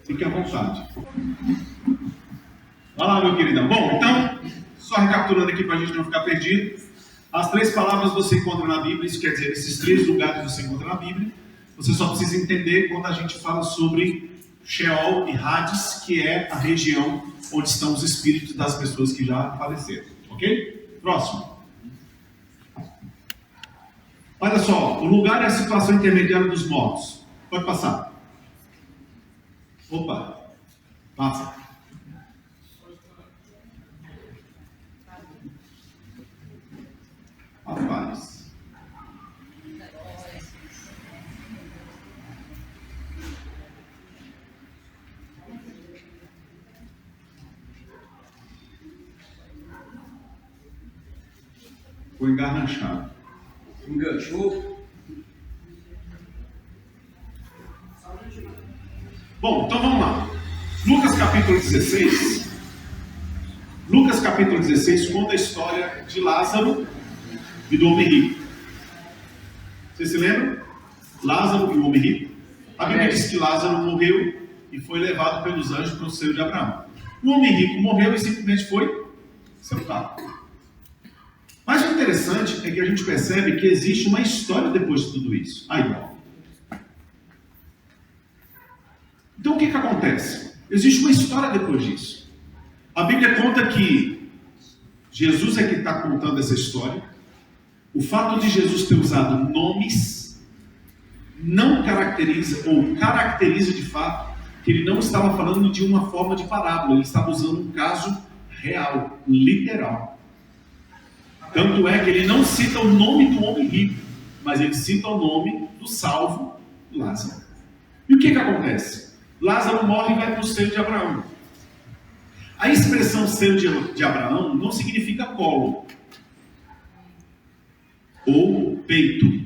Fique à vontade. Vai lá, meu queridão. Bom, então, só recapitulando aqui para a gente não ficar perdido. As 3 palavras você encontra na Bíblia, isso quer dizer, esses 3 lugares você encontra na Bíblia. Você só precisa entender quando a gente fala sobre Sheol e Hades, que é a região onde estão os espíritos das pessoas que já faleceram. Ok? Próximo. Olha só, o lugar é a situação intermediária dos mortos. Pode passar. Opa, passa. Rapaz. Foi engarranchado. Enganchou. Bom, então vamos lá. Lucas capítulo 16. Lucas capítulo 16 conta a história de Lázaro e do homem rico. Vocês se lembram? Lázaro e o homem rico. A Bíblia diz que Lázaro morreu e foi levado pelos anjos para o seio de Abraão. O homem rico morreu e simplesmente foi sepultado. Mas o interessante é que a gente percebe que existe uma história depois de tudo isso. Aí, ó. Então o que acontece? Existe uma história depois disso. A Bíblia conta que Jesus é que está contando essa história. O fato de Jesus ter usado nomes não caracteriza, ou caracteriza de fato, que ele não estava falando de uma forma de parábola, ele estava usando um caso real, literal. Tanto é que ele não cita o nome do homem rico, mas ele cita o nome do salvo Lázaro. E o que acontece? Lázaro morre e vai para o seio de Abraão. A expressão seio de Abraão não significa colo ou peito.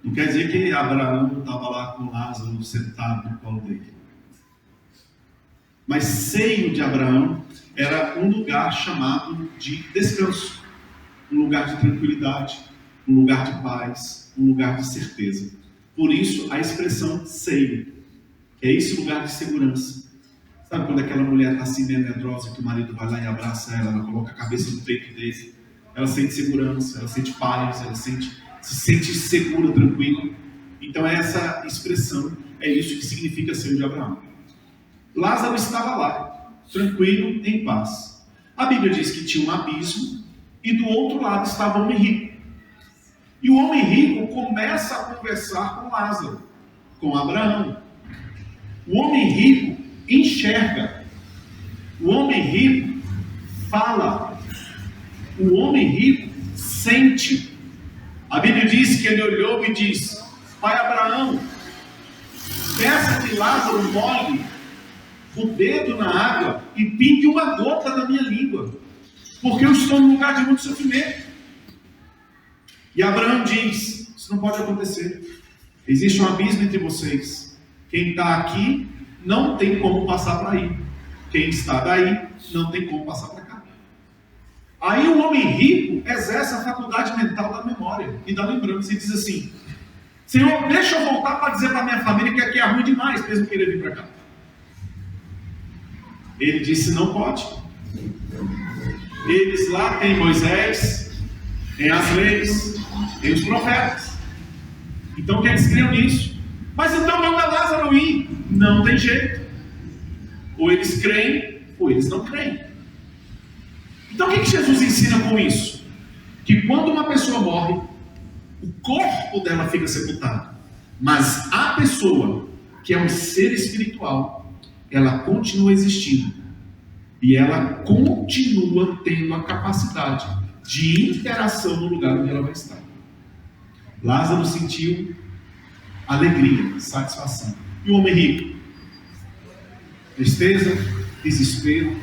Não quer dizer que Abraão estava lá com Lázaro sentado no colo dele. Mas seio de Abraão era um lugar chamado de descanso, um lugar de tranquilidade, um lugar de paz, um lugar de certeza. Por isso a expressão seio, que é esse lugar de segurança. Sabe quando aquela mulher está assim meio medrosa, que o marido vai lá e abraça ela, ela coloca a cabeça no peito dele, ela sente segurança, ela sente paz, ela se sente segura, tranquila. Então essa expressão é isso que significa seio de Abraão. Lázaro estava lá, tranquilo, em paz. A Bíblia diz que tinha um abismo e do outro lado estava o homem rico. E o homem rico começa a conversar com Lázaro, com Abraão. O homem rico enxerga. O homem rico fala. O homem rico sente. A Bíblia diz que ele olhou e disse: Pai Abraão, peça que Lázaro molhe o dedo na água e pingue uma gota na minha língua, porque eu estou num lugar de muito sofrimento. E Abraão diz: isso não pode acontecer. Existe um abismo entre vocês. Quem está aqui não tem como passar para aí. Quem está daí não tem como passar para cá. Aí o homem rico exerce a faculdade mental da memória e da lembrança e diz assim: Senhor, deixa eu voltar para dizer para minha família que aqui é ruim demais para eles não quererem vir para cá. Ele disse: não pode. Eles lá têm Moisés, têm as leis, têm os profetas. Então que eles criam nisso. Mas então manda Lázaro ir. Não tem jeito. Ou eles creem, ou eles não creem. Então o que Jesus ensina com isso? Que quando uma pessoa morre, o corpo dela fica sepultado. Mas a pessoa, que é um ser espiritual, ela continua existindo. E ela continua tendo a capacidade de interação no lugar onde ela vai estar. Lázaro sentiu alegria, satisfação. E o homem rico? Tristeza, desespero,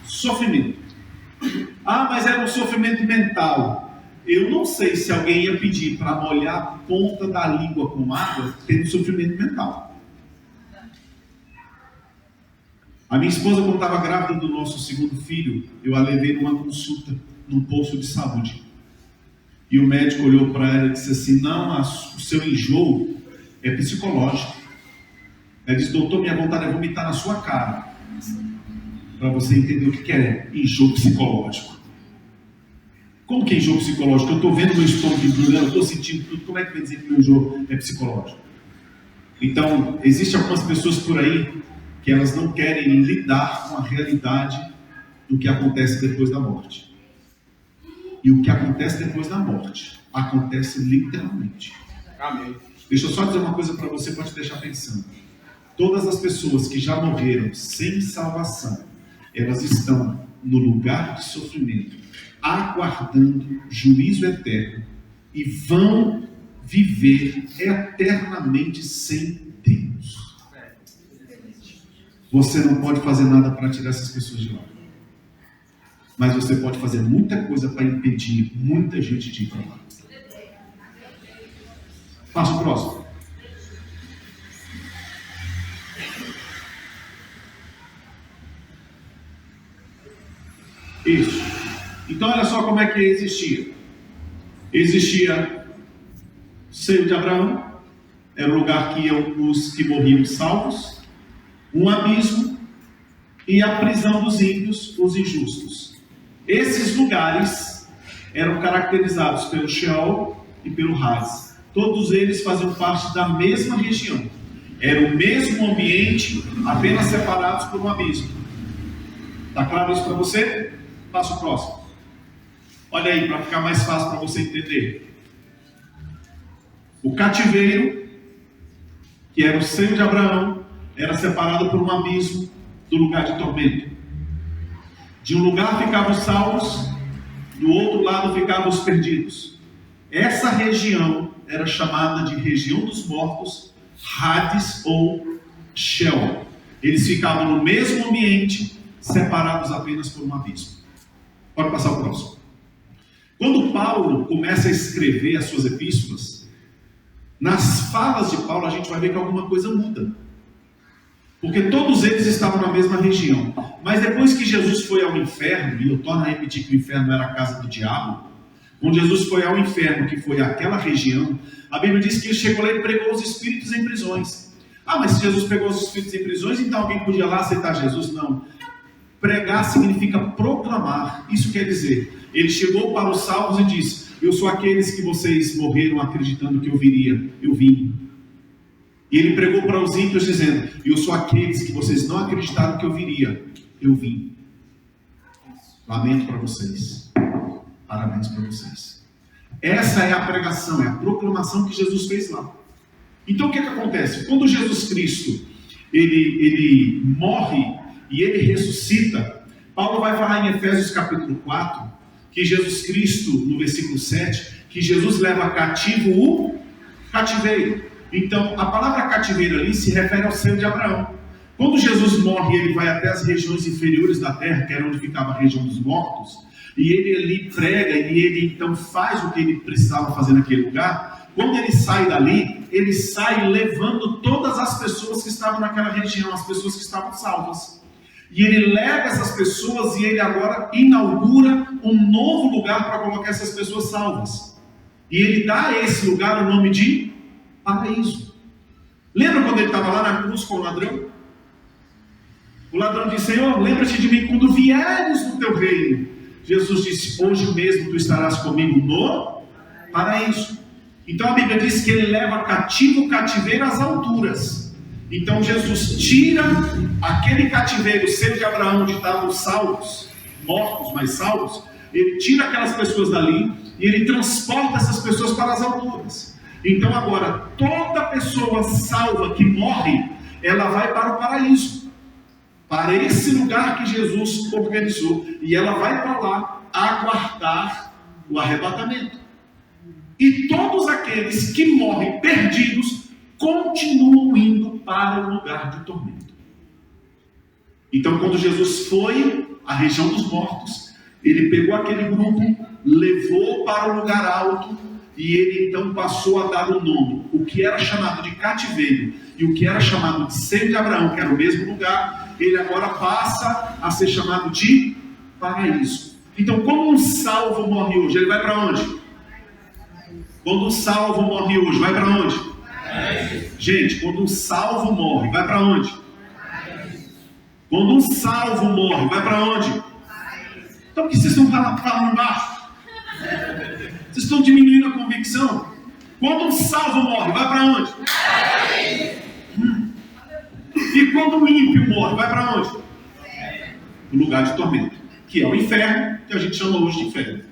sofrimento. Ah, mas era um sofrimento mental. Eu não sei se alguém ia pedir para molhar a ponta da língua com água tendo sofrimento mental. A minha esposa, quando estava grávida do nosso segundo filho, eu a levei numa consulta, num posto de saúde. E o médico olhou para ela e disse assim: não, o seu enjoo é psicológico. Ela disse: doutor, minha vontade é vomitar na sua cara. Para você entender o que é enjoo psicológico. Como que é enjoo psicológico? Eu estou vendo meu estômago embrulhando, eu estou sentindo tudo. Como é que vai dizer que meu enjoo é psicológico? Então, existem algumas pessoas por aí que elas não querem lidar com a realidade do que acontece depois da morte. E o que acontece depois da morte acontece literalmente. Amém. Deixa eu só dizer uma coisa para você, para te deixar pensando. Todas as pessoas que já morreram sem salvação, elas estão no lugar de sofrimento, aguardando juízo eterno e vão viver eternamente sem Deus. Você não pode fazer nada para tirar essas pessoas de lá. Mas você pode fazer muita coisa para impedir muita gente de ir para lá. Passa o próximo. Isso. Então olha só como é que existia. Existia seio de Abraão, era o lugar que iam os que morriam salvos, um abismo e a prisão dos ímpios, os injustos. Esses lugares eram caracterizados pelo Sheol e pelo Hades. Todos eles faziam parte da mesma região. Era o mesmo ambiente, apenas separados por um abismo. Está claro isso para você? Passa o próximo. Olha aí, para ficar mais fácil para você entender. O cativeiro, que era o seio de Abraão, era separado por um abismo do lugar de tormento. De um lugar ficavam os salvos, do outro lado ficavam os perdidos. Essa região era chamada de região dos mortos, Hades ou Sheol. Eles ficavam no mesmo ambiente, separados apenas por um abismo. Pode passar o próximo. Quando Paulo começa a escrever as suas epístolas, nas falas de Paulo a gente vai ver que alguma coisa muda. Porque todos eles estavam na mesma região. Mas depois que Jesus foi ao inferno, e eu torno a repetir que o inferno era a casa do diabo, quando Jesus foi ao inferno, que foi aquela região, a Bíblia diz que ele chegou lá e pregou os espíritos em prisões. Ah, mas se Jesus pegou os espíritos em prisões, então alguém podia lá aceitar Jesus? Não. Pregar significa proclamar. Isso quer dizer, ele chegou para os salvos e disse: eu sou aqueles que vocês morreram acreditando que eu viria, eu vim. E ele pregou para os ímpios dizendo: eu sou aqueles que vocês não acreditaram que eu viria, eu vim. Lamento para vocês, parabéns para vocês. Essa é a pregação, é a proclamação que Jesus fez lá. Então o que acontece? Quando Jesus Cristo ele morre e ele ressuscita, Paulo vai falar em Efésios capítulo 4 que Jesus Cristo, no versículo 7, que Jesus leva cativo o cativeiro. Então a palavra cativeiro ali se refere ao seio de Abraão. Quando Jesus morre, ele vai até as regiões inferiores da terra, que era onde ficava a região dos mortos, e ele ali prega, e ele então faz o que ele precisava fazer naquele lugar. Quando ele sai dali, ele sai levando todas as pessoas que estavam naquela região, as pessoas que estavam salvas. E ele leva essas pessoas e ele agora inaugura um novo lugar para colocar essas pessoas salvas. E ele dá a esse lugar o nome de paraíso. Lembra quando ele estava lá na cruz com o ladrão? O ladrão disse: Senhor, lembra-te de mim quando vieres no teu reino. Jesus disse: hoje mesmo tu estarás comigo no paraíso. Então a Bíblia diz que ele leva cativo o cativeiro às alturas. Então Jesus tira aquele cativeiro, seio de Abraão, onde estavam salvos, mortos, mas salvos. Ele tira aquelas pessoas dali e ele transporta essas pessoas para as alturas. Então agora, toda pessoa salva que morre, ela vai para o paraíso, para esse lugar que Jesus organizou, e ela vai para lá aguardar o arrebatamento. E todos aqueles que morrem perdidos continuam indo para o lugar de tormento. Então, quando Jesus foi à região dos mortos, ele pegou aquele grupo, levou para o lugar alto, e ele então passou a dar o nome. O que era chamado de cativeiro e o que era chamado de seio de Abraão, que era o mesmo lugar, ele agora passa a ser chamado de paraíso. Então, quando um salvo morre hoje, ele vai para onde? Quando um salvo morre hoje, vai para onde? Gente, quando um salvo morre, vai para onde? Quando um salvo morre, vai para onde? Então o que vocês estão falando baixo? Vocês estão diminuindo a convicção? Quando um salvo morre, vai para onde? E quando um ímpio morre, vai para onde? No lugar de tormento, que é o inferno, que a gente chama hoje de inferno.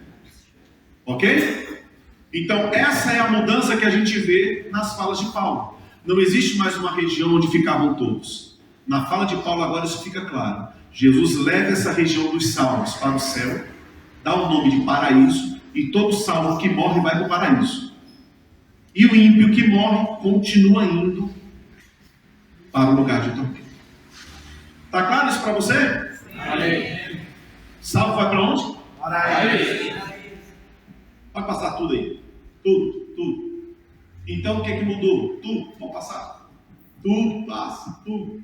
Ok? Então essa é a mudança que a gente vê nas falas de Paulo. Não existe mais uma região onde ficavam todos. Na fala de Paulo agora isso fica claro. Jesus leva essa região dos salvos para o céu, dá o nome de paraíso, e todo salvo que morre vai para o paraíso. E o ímpio que morre continua indo para o lugar de tormento. Está claro isso para você? Amém. Salvo vai para onde? Paraíso. Vai passar tudo aí. Tudo. Então o que mudou? Tudo. Vamos passar. Tudo passa. Tudo.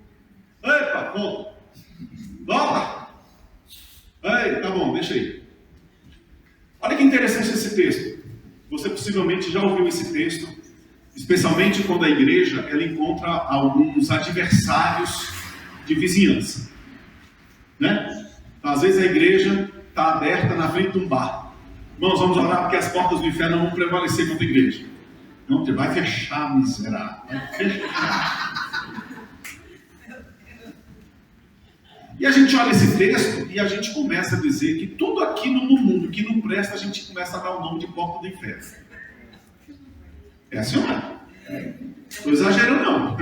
Epa, volta. Volta. Ei, tá bom, deixa aí. Olha que interessante esse texto. Você possivelmente já ouviu esse texto, especialmente quando a igreja ela encontra alguns adversários de vizinhança, né? Então, às vezes a igreja está aberta na frente de um bar. Irmãos, vamos orar porque as portas do inferno não vão prevalecer contra a igreja. Não, vai fechar, miserável. Vai fechar. E a gente olha esse texto e a gente começa a dizer que tudo aqui no mundo que não presta, a gente começa a dar o nome de porta do inferno. É assim ou não? Estou exagerando não.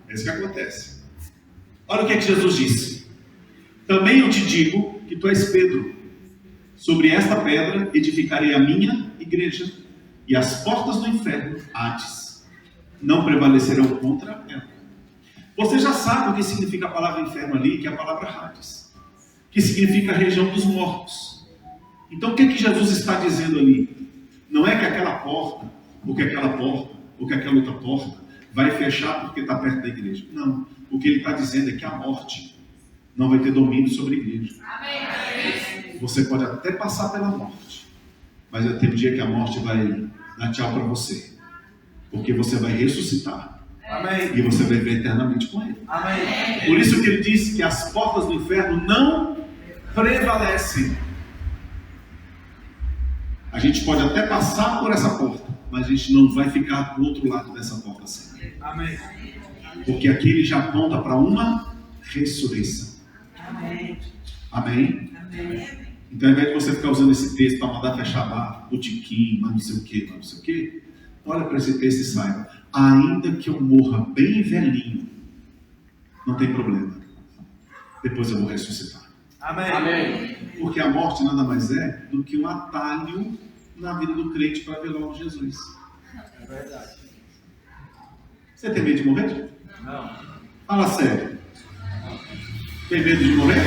É isso que acontece. Olha o que Jesus disse. Também eu te digo que tu és Pedro. Sobre esta pedra edificarei a minha igreja, e as portas do inferno, Hades, não prevalecerão contra ela. Você já sabe o que significa a palavra inferno ali, que é a palavra Hades, que significa a região dos mortos. Então o que Jesus está dizendo ali? Não é que aquela porta, ou que aquela porta, ou que aquela outra porta vai fechar porque está perto da igreja. Não. O que ele está dizendo é que a morte não vai ter domínio sobre a igreja. Amém. Você pode até passar pela morte, mas vai ter um dia que a morte vai dar tchau para você, porque você vai ressuscitar. Amém. E você vai viver eternamente com ele. Amém. Por isso que ele disse que as portas do inferno não prevalecem. A gente pode até passar por essa porta, mas a gente não vai ficar do outro lado dessa porta sempre. Amém. Porque aqui ele já aponta para uma ressurreição. Amém. Amém? Amém. Então, ao invés de você ficar usando esse texto para mandar fechar bar, botiquim, mas não sei o que, mas não sei o que, olha para esse texto e saiba: ainda que eu morra bem velhinho, não tem problema. Depois eu vou ressuscitar. Amém. Amém. Porque a morte nada mais é do que um atalho na vida do crente para ver logo Jesus. É verdade. Você tem medo de morrer? Não. Fala sério. Tem medo de morrer?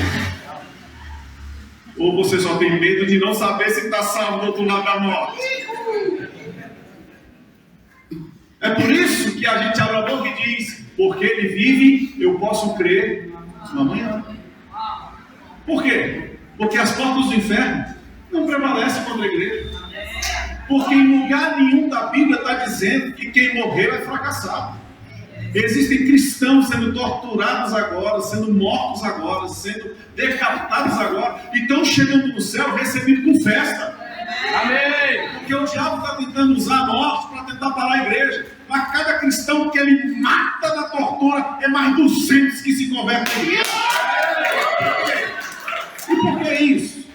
Ou você só tem medo de não saber se está salvo do outro lado da morte? É por isso que a gente abre a boca e diz: porque ele vive, eu posso crer no amanhã. Por quê? Porque as portas do inferno não prevalecem contra a igreja. Porque em lugar nenhum da Bíblia está dizendo que quem morreu é fracassado. Existem cristãos sendo torturados agora, sendo mortos agora, sendo decapitados agora, e estão chegando no céu recebidos com festa. Amém. Porque o diabo está tentando usar a morte para tentar parar a igreja. Mas cada cristão que ele mata da tortura é mais 200 que se convertem por dia. E por que isso?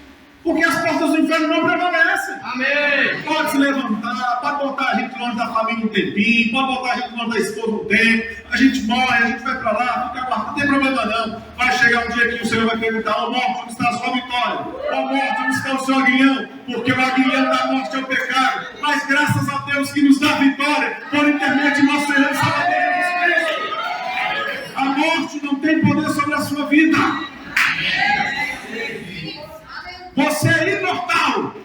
Porque as portas do inferno não prevalecem. Amém. Pode se levantar, pode botar a gente longe da família um tempinho, pode botar a gente longe da esposa um tempo, a gente morre, a gente vai para lá, fica lá, não tem problema não. Vai chegar um dia que o Senhor vai perguntar: ô morte, onde está a sua vitória? Ô morte, onde está o seu aguilhão? Porque o aguilhão da morte é o pecado. Mas graças a Deus que nos dá vitória por intermédio de nosso Senhor e Salvador Jesus Cristo. A morte não tem poder sobre a sua vida. Você é imortal.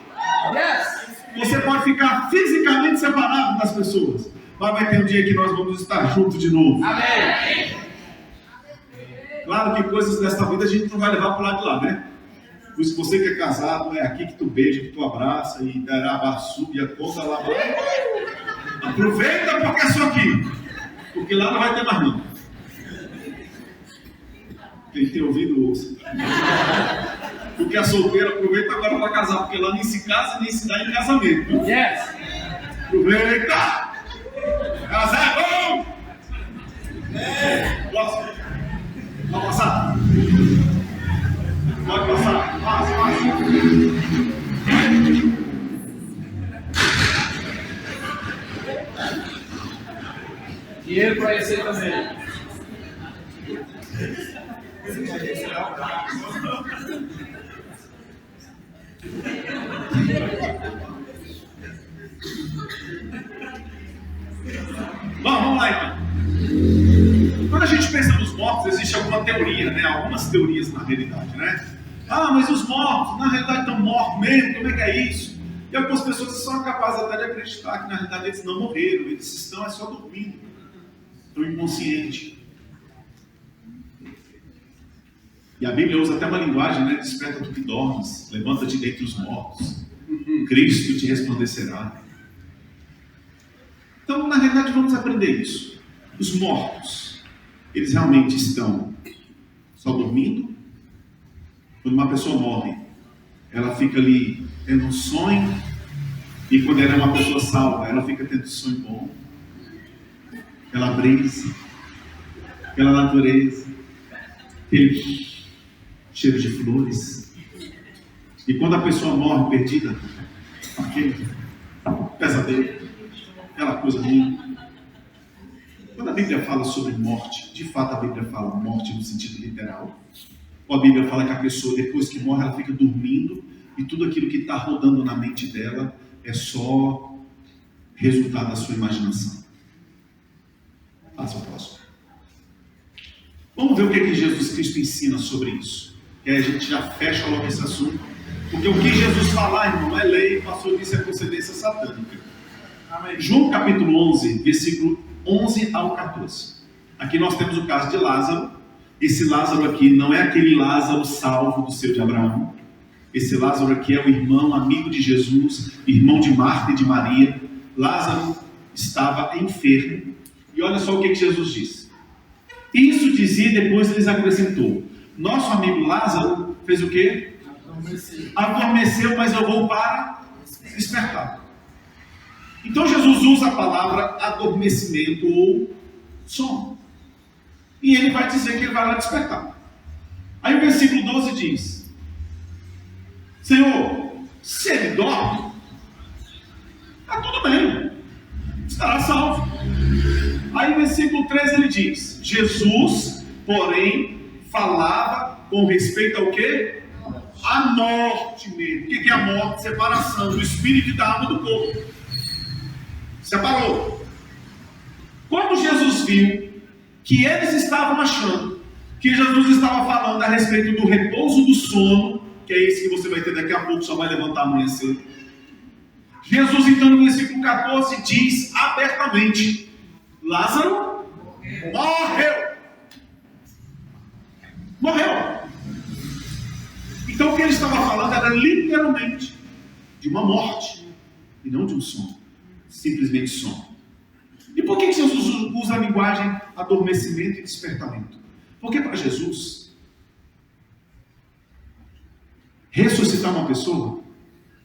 Yes. Você pode ficar fisicamente separado das pessoas, mas vai ter um dia que nós vamos estar juntos de novo. Amém. Claro que coisas desta vida a gente não vai levar para o lado de lá, né? Por isso, você que é casado, é aqui que tu beija, que tu abraça e dará a baçuba e a conta lá. Aproveita porque é só aqui, porque lá não vai ter mais não. Quem tem ouvido, ouça. Porque a solteira aproveita agora para casar, porque lá nem se casa nem se dá em casamento. Viu? Yes. Aproveita! Casar é bom! Próximo. Pode passar. Pode passar. Passa. Dinheiro para esse também. Vamos lá então. Quando a gente pensa nos mortos, existe alguma teoria, né? Algumas teorias na realidade, né? Ah, mas os mortos, na realidade estão mortos mesmo, como é que é isso? E algumas pessoas são capazes até de acreditar que na realidade eles não morreram, eles estão só dormindo, estão inconscientes. E a Bíblia usa até uma linguagem, né? Desperta tu que dormes, levanta-te dentre os mortos, Cristo te resplandecerá. Então, na realidade, vamos aprender isso. Os mortos, eles realmente estão só dormindo? Quando uma pessoa morre, ela fica ali tendo um sonho, e quando ela é uma pessoa salva, ela fica tendo um sonho bom, aquela brisa, aquela natureza, aquele cheiro de flores. E quando a pessoa morre perdida, aquele pesadelo, aquela coisa ruim. Quando a Bíblia fala sobre morte, de fato a Bíblia fala morte no sentido literal. Ou a Bíblia fala que a pessoa, depois que morre, ela fica dormindo e tudo aquilo que está rodando na mente dela é só resultado da sua imaginação. Passa o próximo. Vamos ver o que Jesus Cristo ensina sobre isso. E aí a gente já fecha logo esse assunto. Porque o que Jesus falar, irmão, não é lei, passou disso é procedência satânica. Amém. João capítulo 11, versículo 11 ao 14. Aqui nós temos o caso de Lázaro. Esse Lázaro aqui não é aquele Lázaro salvo do seio de Abraão. Esse Lázaro aqui é o irmão, amigo de Jesus, irmão de Marta e de Maria. Lázaro estava enfermo. E olha só o que Jesus disse. Isso dizia e depois lhes acrescentou. Nosso amigo Lázaro fez o quê? Adormeceu, mas eu vou para despertar. Então Jesus usa a palavra adormecimento ou sono. E ele vai dizer que ele vai lá despertar. Aí o versículo 12 diz: Senhor, se ele dorme, está tudo bem, estará salvo. Aí o versículo 13 ele diz: Jesus, porém, falava com respeito ao quê? A morte mesmo. O que é a morte? Separação do espírito e da alma do corpo. Separou. Quando Jesus viu que eles estavam achando que Jesus estava falando a respeito do repouso do sono, que é esse que você vai ter daqui a pouco, só vai levantar amanhã cedo. Jesus, então, no versículo 14, diz abertamente: Lázaro morreu. Morreu. Então o que ele estava falando era literalmente de uma morte e não de um sono. Simplesmente sono. E por que Jesus usa a linguagem adormecimento e despertamento? Porque para Jesus, ressuscitar uma pessoa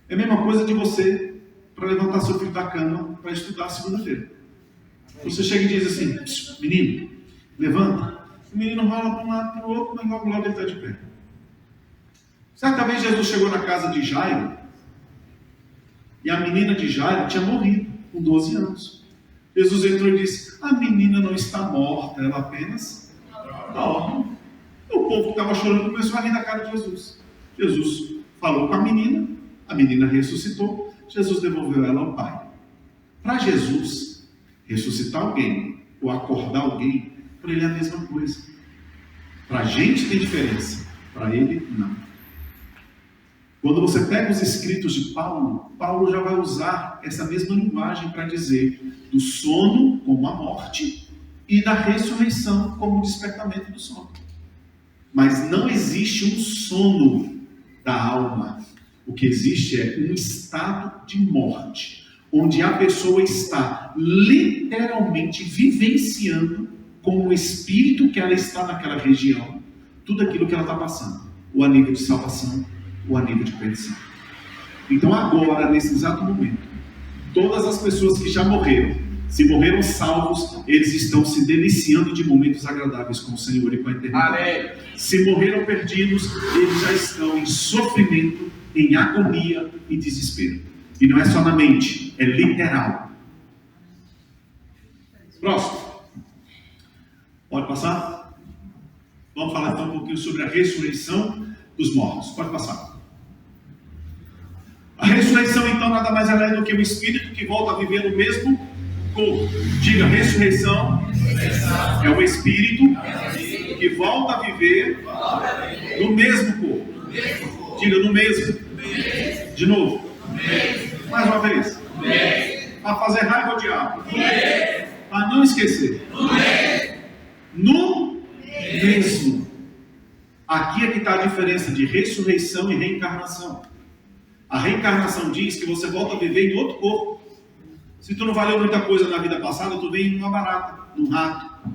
é a mesma coisa de você para levantar seu filho da cama para estudar segunda-feira. Você chega e diz assim: menino, levanta. O menino rola para um lado para o outro, mas logo ele está de pé. Certa vez Jesus chegou na casa de Jairo e a menina de Jairo tinha morrido com 12 anos. Jesus entrou e disse: a menina não está morta, ela apenas dorme. O povo que estava chorando começou a rir da cara de Jesus. Jesus falou com a menina ressuscitou, Jesus devolveu ela ao Pai. Para Jesus, ressuscitar alguém ou acordar alguém, para ele é a mesma coisa. Para a gente tem diferença, para ele não. Quando você pega os escritos de Paulo, Paulo já vai usar essa mesma linguagem para dizer do sono como a morte e da ressurreição como o despertamento do sono. Mas não existe um sono da alma. O que existe é um estado de morte, onde a pessoa está literalmente vivenciando com o espírito que ela está naquela região, tudo aquilo que ela está passando, ou a nível de salvação, ou a nível de perdição. Então agora, nesse exato momento, todas as pessoas que já morreram, se morreram salvos, eles estão se deliciando de momentos agradáveis com o Senhor e com a eternidade. Amém. Se morreram perdidos, eles já estão em sofrimento, em agonia e desespero. E não é só na mente, é literal. Próximo. Pode passar? Vamos falar então um pouquinho sobre a ressurreição dos mortos. Pode passar. A ressurreição então nada mais é do que o espírito que volta a viver no mesmo corpo. Diga: ressurreição é o espírito que volta a viver no mesmo corpo. Diga: no mesmo. De novo. Mais uma vez. Para fazer raiva ao diabo. Para não esquecer. No mesmo. Aqui é que está a diferença de ressurreição e reencarnação. A reencarnação diz que você volta a viver em outro corpo. Se tu não valeu muita coisa na vida passada, tu vem numa barata, num rato,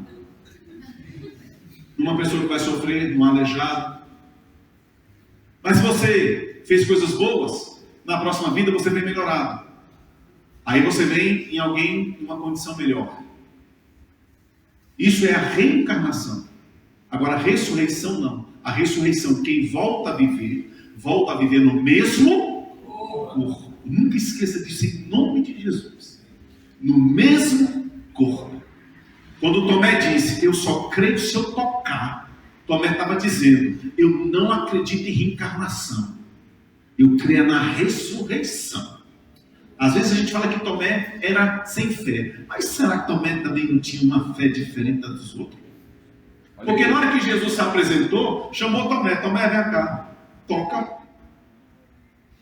numa pessoa que vai sofrer, num aleijado. Mas se você fez coisas boas, na próxima vida você vem melhorado. Aí você vem em alguém numa condição melhor. Isso é a reencarnação. Agora a ressurreição não. A ressurreição, quem volta a viver no mesmo corpo. Nunca esqueça disso em nome de Jesus. No mesmo corpo. Quando Tomé disse: eu só creio se eu tocar, Tomé estava dizendo: eu não acredito em reencarnação, eu creio na ressurreição. Às vezes a gente fala que Tomé era sem fé. Mas será que Tomé também não tinha uma fé diferente da dos outros? Porque na hora que Jesus se apresentou, chamou Tomé. Tomé, vem cá. Toca.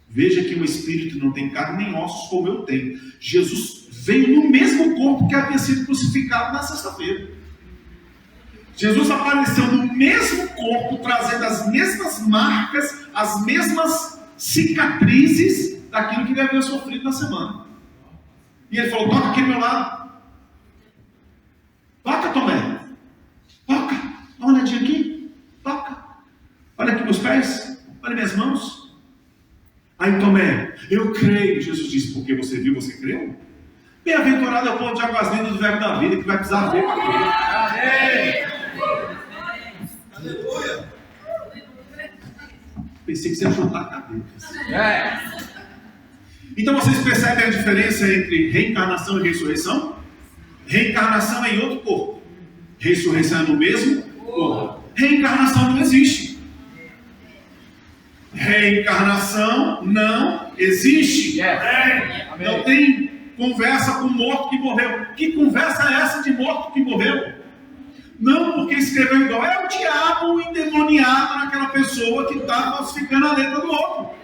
Veja que o Espírito não tem carne nem ossos como eu tenho. Jesus veio no mesmo corpo que havia sido crucificado na sexta-feira. Jesus apareceu no mesmo corpo, trazendo as mesmas marcas, as mesmas cicatrizes daquilo que ele havia sofrido na semana. E ele falou: toca aqui do meu lado. Toca, Tomé. Toca. Dá uma olhadinha aqui. Toca. Olha aqui meus pés. Olha minhas mãos. Aí Tomé: eu creio. Jesus disse: porque você viu, você creu? Bem-aventurado é o povo de águas lindas do verbo da vida, que vai precisar ver para crer. Amém. Aleluia. Pensei que você ia juntar a cabeça. Yes. Então vocês percebem a diferença entre reencarnação e ressurreição? Reencarnação é em outro corpo. Ressurreição é no mesmo corpo. Reencarnação não existe. Reencarnação não existe. Yes. Amém. Não tem conversa com morto que morreu. Que conversa é essa de morto que morreu? Não porque escreveu igual. É o diabo endemoniado naquela pessoa que está falsificando a letra do outro.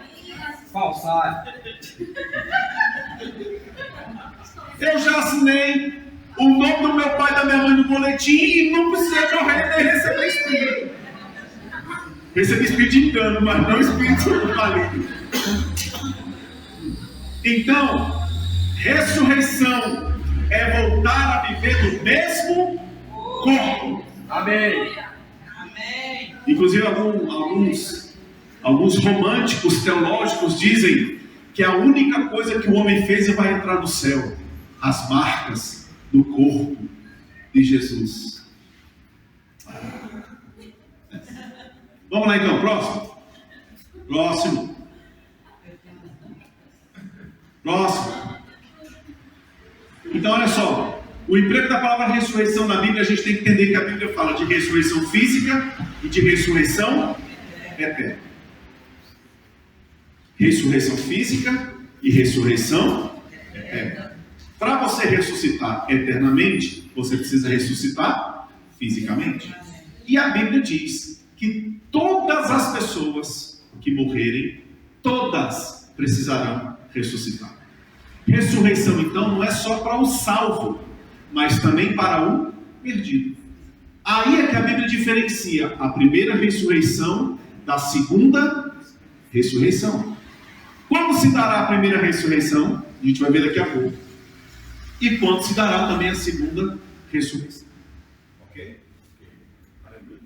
Falsário. Eu já assinei o nome do meu pai e da minha mãe no boletim e não precisei que eu receber espírito. Recebi espírito de engano, mas não espírito maligno. Então, ressurreição é voltar a viver no mesmo corpo. Amém. Amém. Inclusive alguns românticos teológicos dizem que a única coisa que o homem fez é vai entrar no céu: as marcas do corpo de Jesus. Vamos lá então, próximo. Então olha só, o emprego da palavra ressurreição na Bíblia, a gente tem que entender que a Bíblia fala de ressurreição física e de ressurreição eterna. Ressurreição física e ressurreição eterna. Para você ressuscitar eternamente, você precisa ressuscitar fisicamente. E a Bíblia diz que todas as pessoas que morrerem, todas precisarão ressuscitar. Ressurreição, então, não é só para o salvo, mas também para o perdido. Aí é que a Bíblia diferencia a primeira ressurreição da segunda ressurreição. Quando se dará a primeira ressurreição? A gente vai ver daqui a pouco. E quando se dará também a segunda ressurreição. Ok? Aleluia.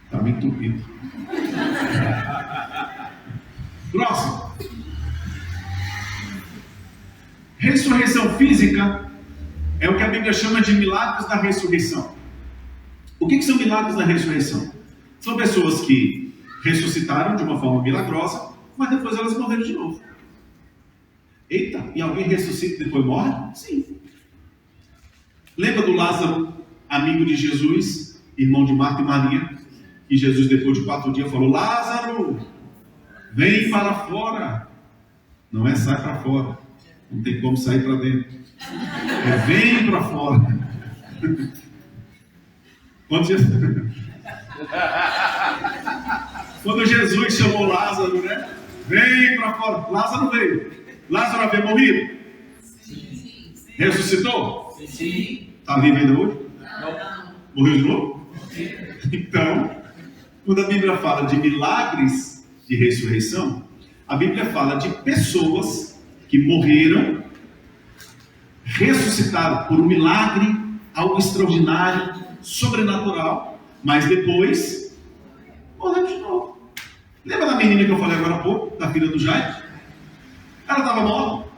Está me entupido. Próximo. Ressurreição física é o que a Bíblia chama de milagres da ressurreição. O que são milagres da ressurreição? São pessoas que ressuscitaram de uma forma milagrosa, mas depois elas morreram de novo. Eita, e alguém ressuscita e depois morre? Sim. Lembra do Lázaro, amigo de Jesus, irmão de Marta e Maria, que Jesus depois de 4 dias falou: Lázaro, vem para fora. Não é sai para fora, não tem como sair para dentro, é vem para fora. Quando Jesus chamou Lázaro, né? Vem para fora. Lázaro veio. Lázaro havia morrido? Sim. Ressuscitou? Sim. Está vivo ainda hoje? Não. Morreu de novo? Então, quando a Bíblia fala de milagres de ressurreição, a Bíblia fala de pessoas que morreram, ressuscitaram por um milagre, algo extraordinário, sobrenatural, mas depois morreram de novo. Lembra da menina que eu falei agora há pouco, da filha do Jairo? Ela estava morta.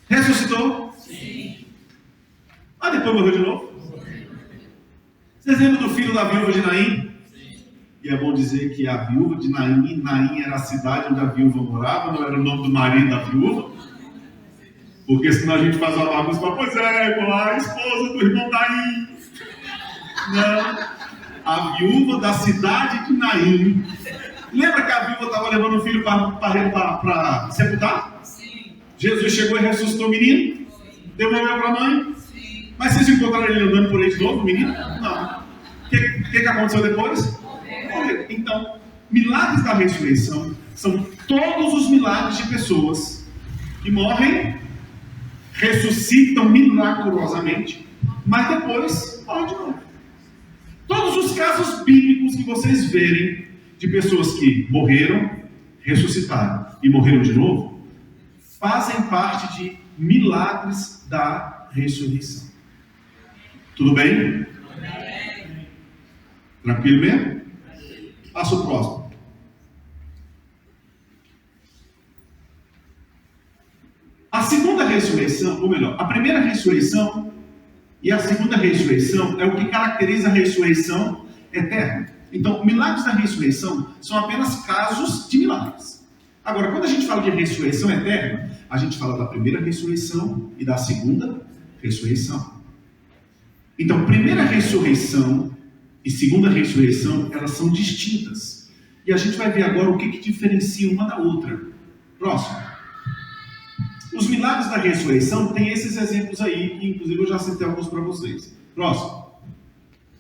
Ressuscitou? Sim. Mas depois morreu de novo. Vocês lembram do filho da viúva de Naim? E é bom dizer que a viúva de Naim, Naim era a cidade onde a viúva morava, não era o nome do marido da viúva. Porque senão a gente faz uma bagunça e fala: pois é, a esposa do irmão Naim. Não. A a viúva da cidade de Naim. Lembra que a viúva estava levando o filho para sepultar? Sim. Jesus chegou e ressuscitou o menino, devolveu para a mãe. Sim. Mas vocês encontraram ele andando por aí de novo, o menino? Não. O que aconteceu depois? Morreu. Então, milagres da ressurreição são todos os milagres de pessoas que morrem, ressuscitam milagrosamente, mas depois morrem de novo. Todos os casos bíblicos que vocês verem de pessoas que morreram, ressuscitaram e morreram de novo, fazem parte de milagres da ressurreição. Tudo bem? Tranquilo mesmo? Passa o próximo. A segunda ressurreição, ou melhor, a primeira ressurreição e a segunda ressurreição é o que caracteriza a ressurreição eterna. Então, milagres da ressurreição são apenas casos de milagres. Agora, quando a gente fala de ressurreição eterna, a gente fala da primeira ressurreição e da segunda ressurreição. Então, primeira ressurreição e segunda ressurreição, elas são distintas. E a gente vai ver agora o que diferencia uma da outra. Próximo. Os milagres da ressurreição têm esses exemplos aí, que inclusive eu já citei alguns para vocês. Próximo.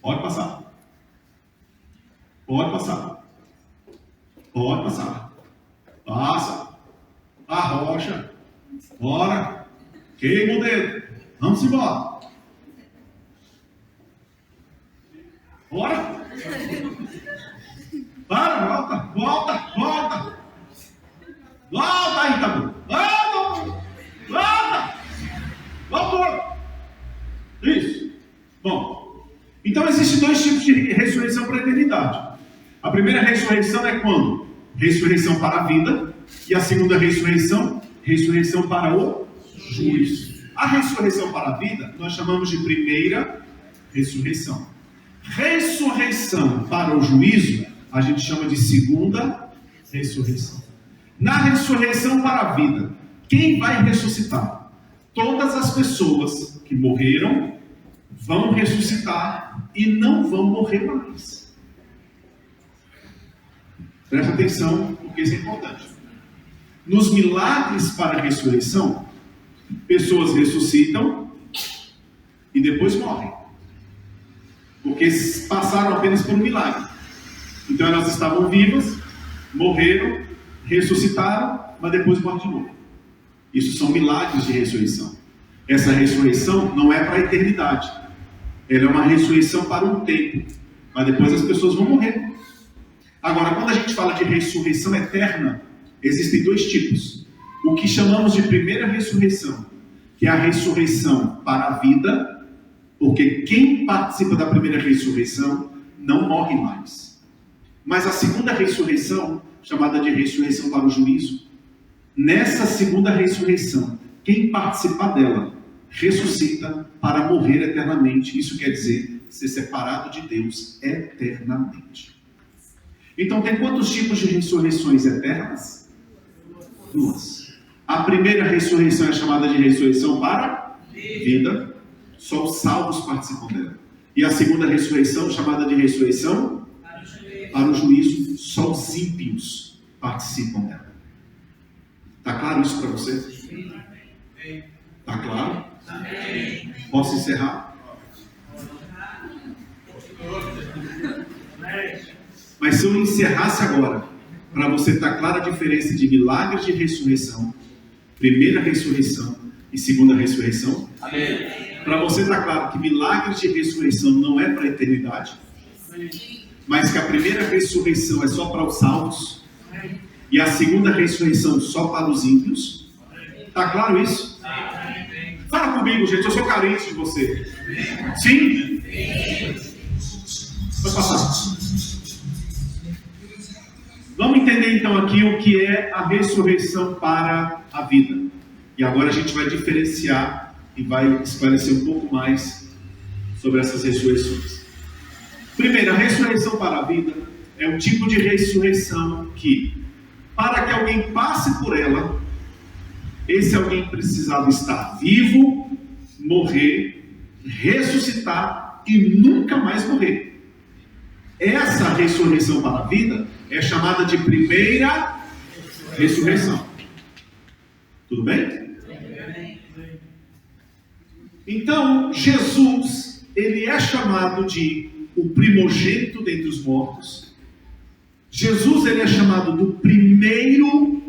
Pode passar. Pode passar. Pode passar. Passa. Arrocha. Bora. Queima o dedo. Vamos embora. Bora. Para, volta. Volta aí, tá bom. Volta. Isso. Bom. Então existem dois tipos de ressurreição para a eternidade. A primeira ressurreição é quando? Ressurreição para a vida. E a segunda ressurreição para o juízo. A ressurreição para a vida nós chamamos de primeira ressurreição. Ressurreição para o juízo a gente chama de segunda ressurreição. Na ressurreição para a vida, quem vai ressuscitar? Todas as pessoas que morreram vão ressuscitar e não vão morrer mais. Presta atenção, porque isso é importante. Nos milagres para a ressurreição, pessoas ressuscitam e depois morrem. Porque passaram apenas por um milagre. Então elas estavam vivas, morreram, ressuscitaram, mas depois morrem de novo. Isso são milagres de ressurreição. Essa ressurreição não é para a eternidade. Ela é uma ressurreição para um tempo. Mas depois as pessoas vão morrer. Agora, quando a gente fala de ressurreição eterna, existem dois tipos. O que chamamos de primeira ressurreição, que é a ressurreição para a vida, porque quem participa da primeira ressurreição não morre mais. Mas a segunda ressurreição, chamada de ressurreição para o juízo, nessa segunda ressurreição, quem participar dela, ressuscita para morrer eternamente. Isso quer dizer ser separado de Deus eternamente. Então tem quantos tipos de ressurreições eternas? Duas. A primeira ressurreição é chamada de ressurreição para vida. Só os salvos participam dela. E a segunda ressurreição, chamada de ressurreição para o juízo, só os ímpios participam dela. Está claro isso para você? Está claro? Posso encerrar? Mas se eu encerrasse agora, para você estar clara a diferença de milagres de ressurreição, primeira ressurreição e segunda ressurreição, para você estar claro que milagres de ressurreição não é para a eternidade, mas que a primeira ressurreição é só para os salvos e a segunda ressurreição só para os ímpios. Está claro isso? Fala comigo, gente, eu sou carente de você. Sim? Vai passar. Vamos entender então aqui o que é a ressurreição para a vida. E agora a gente vai diferenciar e vai esclarecer um pouco mais sobre essas ressurreições. Primeiro, a ressurreição para a vida é um tipo de ressurreição que, para que alguém passe por ela, esse alguém precisava estar vivo, morrer, ressuscitar e nunca mais morrer. Essa ressurreição para a vida é chamada de primeira ressurreição. Tudo bem? Então, Jesus, ele é chamado de o primogênito dentre os mortos. Jesus, ele é chamado do primeiro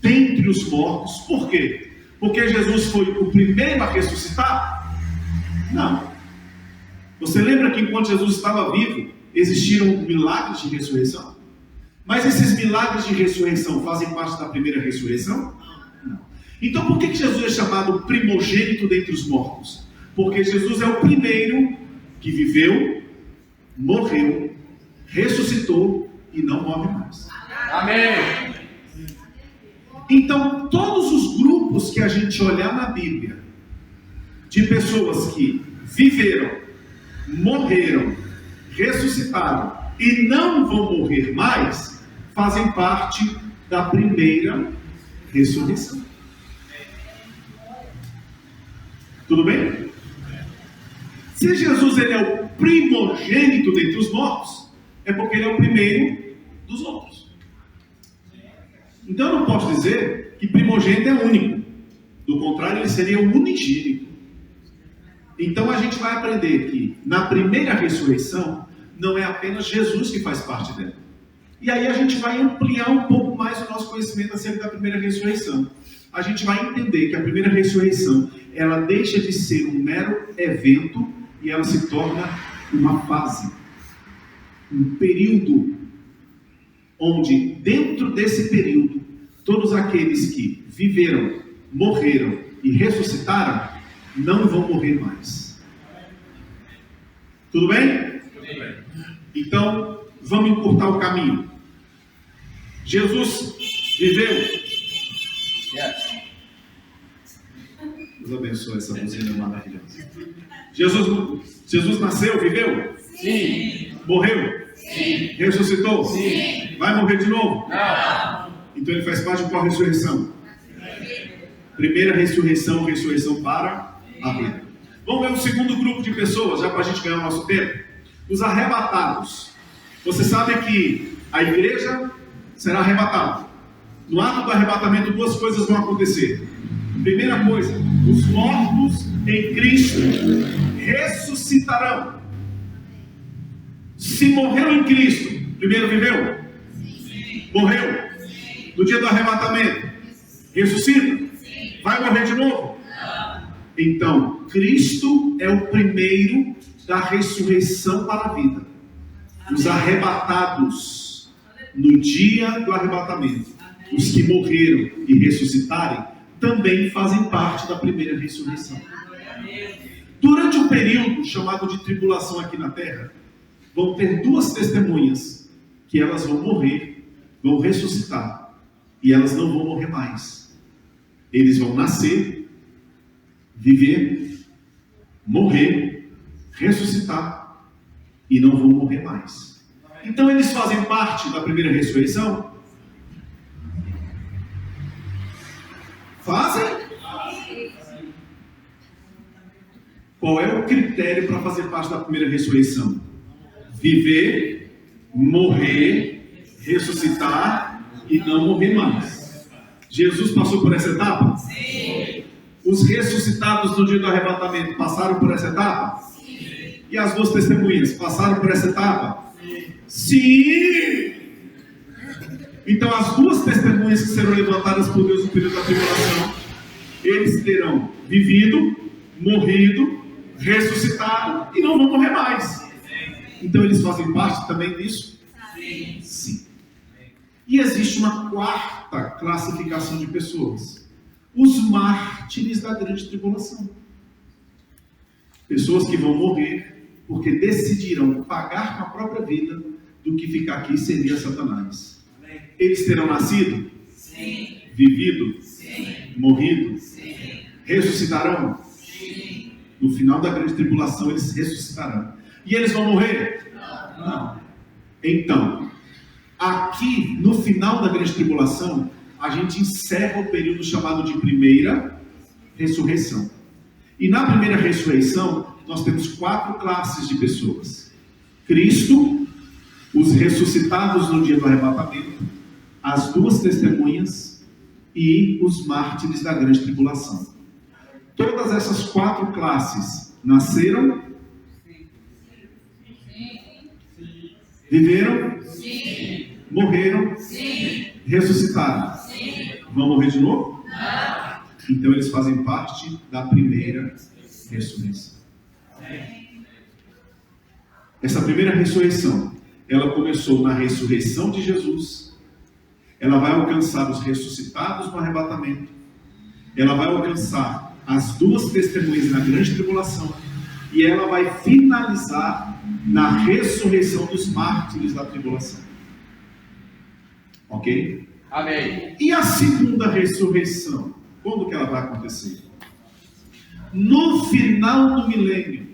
dentre os mortos. Por quê? Porque Jesus foi o primeiro a ressuscitar? Não. Você lembra que enquanto Jesus estava vivo, existiram milagres de ressurreição? Mas esses milagres de ressurreição fazem parte da primeira ressurreição? Não. Então por que Jesus é chamado primogênito dentre os mortos? Porque Jesus é o primeiro que viveu, morreu, ressuscitou e não morre mais. Amém. Então todos os grupos que a gente olhar na Bíblia, de pessoas que viveram, morreram, ressuscitaram e não vão morrer mais, fazem parte da primeira ressurreição. Tudo bem? Se Jesus ele é o primogênito dentre os mortos, é porque ele é o primeiro dos outros. Então eu não posso dizer que primogênito é único. Do contrário, ele seria o unigênito. Então a gente vai aprender que na primeira ressurreição não é apenas Jesus que faz parte dela. E aí a gente vai ampliar um pouco mais o nosso conhecimento acerca da primeira ressurreição. A gente vai entender que a primeira ressurreição, ela deixa de ser um mero evento e ela se torna uma fase, um período, onde dentro desse período, todos aqueles que viveram, morreram e ressuscitaram, não vão morrer mais. Tudo bem? Tudo bem. Então, vamos encurtar o caminho. Jesus viveu. Yes. Deus abençoe essa buzina maravilhosa. Jesus nasceu, viveu? Sim. Morreu? Sim. Ressuscitou? Sim. Vai morrer de novo? Não. Então ele faz parte de qual ressurreição? Primeira ressurreição, ressurreição para a vida. Vamos ver o segundo grupo de pessoas, já para a gente ganhar o nosso tempo. Os arrebatados. Você sabe que a igreja será arrebatada. No ato do arrebatamento, duas coisas vão acontecer. Primeira coisa, os mortos em Cristo ressuscitarão. Se morreu em Cristo, primeiro viveu? Sim. Morreu? Sim. No dia do arrebatamento, ressuscita? Sim. Vai morrer de novo? Não. Então, Cristo é o primeiro da ressurreição para a vida. Os arrebatados, no dia do arrebatamento, os que morreram e ressuscitarem, também fazem parte da primeira ressurreição. Durante um período chamado de tribulação aqui na terra, vão ter duas testemunhas, que elas vão morrer, vão ressuscitar, e elas não vão morrer mais. Eles vão nascer, viver, morrer, ressuscitar, e não vão morrer mais. Então eles fazem parte da primeira ressurreição? Fazem? Qual é o critério para fazer parte da primeira ressurreição? Viver, morrer, ressuscitar e não morrer mais. Jesus passou por essa etapa? Sim. Os ressuscitados no dia do arrebatamento passaram por essa etapa? Sim. E as duas testemunhas passaram por essa etapa? Sim! Então as duas testemunhas que serão levantadas por Deus no período da tribulação, eles terão vivido, morrido, ressuscitado e não vão morrer mais. Então eles fazem parte também disso? Sim. Sim. E existe uma quarta classificação de pessoas: os mártires da grande tribulação. Pessoas que vão morrer porque decidirão pagar com a própria vida do que ficar aqui e servir a Satanás. Eles terão nascido? Sim. Vivido? Sim. Morrido? Sim. Ressuscitarão? Sim. No final da grande tribulação eles ressuscitarão. E eles vão morrer? Não. Então, aqui no final da grande tribulação, a gente encerra o período chamado de primeira ressurreição. E na primeira ressurreição, nós temos quatro classes de pessoas: Cristo, os ressuscitados no dia do arrebatamento, as duas testemunhas e os mártires da grande tribulação. Todas essas 4 classes nasceram? Viveram? Sim. Morreram? Sim. Ressuscitaram? Sim. Vão morrer de novo? Não. Então eles fazem parte da primeira ressurreição. Essa primeira ressurreição, ela começou na ressurreição de Jesus. Ela vai alcançar os ressuscitados no arrebatamento. Ela vai alcançar as duas testemunhas na grande tribulação. E ela vai finalizar na ressurreição dos mártires da tribulação. Ok? Amém. E a segunda ressurreição? Quando que ela vai acontecer? No final do milênio.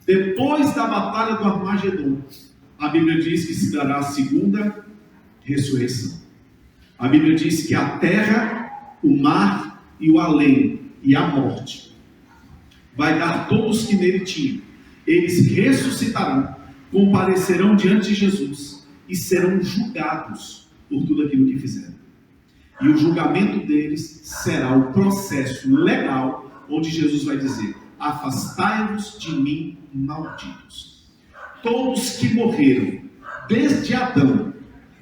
Depois da batalha do Armagedon. A Bíblia diz que se dará a segunda ressurreição. A Bíblia diz que a terra, o mar e o além e a morte vai dar todos que nele tinham. Eles ressuscitarão, comparecerão diante de Jesus e serão julgados por tudo aquilo que fizeram. E o julgamento deles será o processo legal, onde Jesus vai dizer: afastai-vos de mim, malditos. Todos que morreram, desde Adão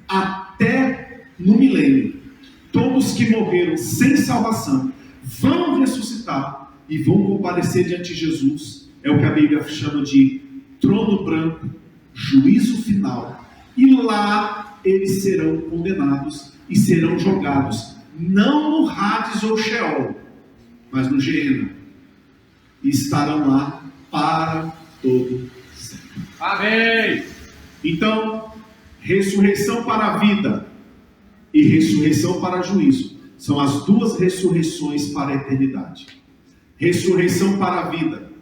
até no milênio, todos que morreram sem salvação, vão ressuscitar e vão comparecer diante de Jesus. É o que a Bíblia chama de trono branco, juízo final. E lá eles serão condenados e serão jogados, não no Hades ou Sheol, mas no Geena. E estarão lá para todo sempre. Amém. Então, ressurreição para a vida e ressurreição para juízo são as duas ressurreições para a eternidade. Ressurreição para a vida: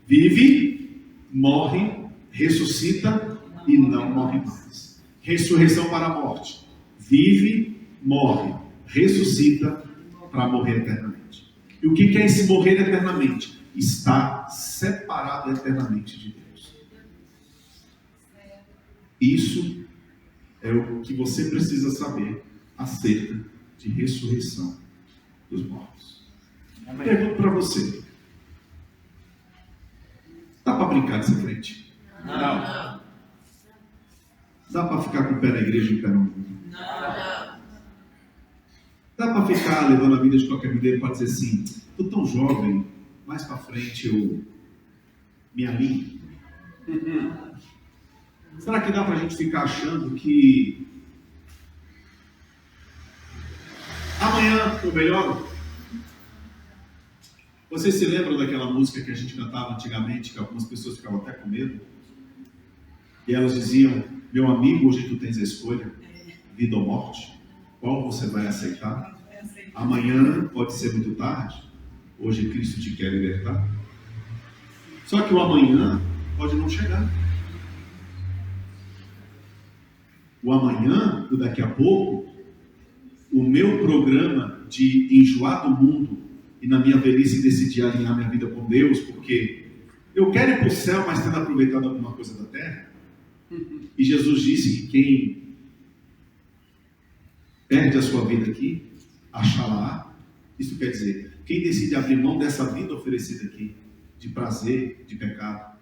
vive, morre, ressuscita e não morre mais. Ressurreição para a morte: vive, morre, ressuscita para morrer eternamente. E o que é esse morrer eternamente? Está separado eternamente de Deus. Isso é o que você precisa saber acerca de ressurreição dos mortos. Amém. Pergunto para você: dá para brincar dessa frente? Não. Dá para ficar com o pé na igreja e o pé no mundo? Não. Dá para ficar levando a vida de qualquer maneira para dizer assim: estou tão jovem, mais para frente eu me alinho? Será que dá para a gente ficar achando que amanhã eu melhoro? Vocês se lembram daquela música que a gente cantava antigamente, que algumas pessoas ficavam até com medo? E elas diziam: meu amigo, hoje tu tens a escolha, vida ou morte, qual você vai aceitar? Amanhã pode ser muito tarde, hoje Cristo te quer libertar. Só que o amanhã pode não chegar. O amanhã, do daqui a pouco, o meu programa de enjoar do mundo e na minha velhice decidir alinhar minha vida com Deus, porque eu quero ir para o céu, mas tendo aproveitado alguma coisa da terra. E Jesus disse que quem perde a sua vida aqui, achará. Isso quer dizer, quem decide abrir mão dessa vida oferecida aqui, de prazer, de pecado,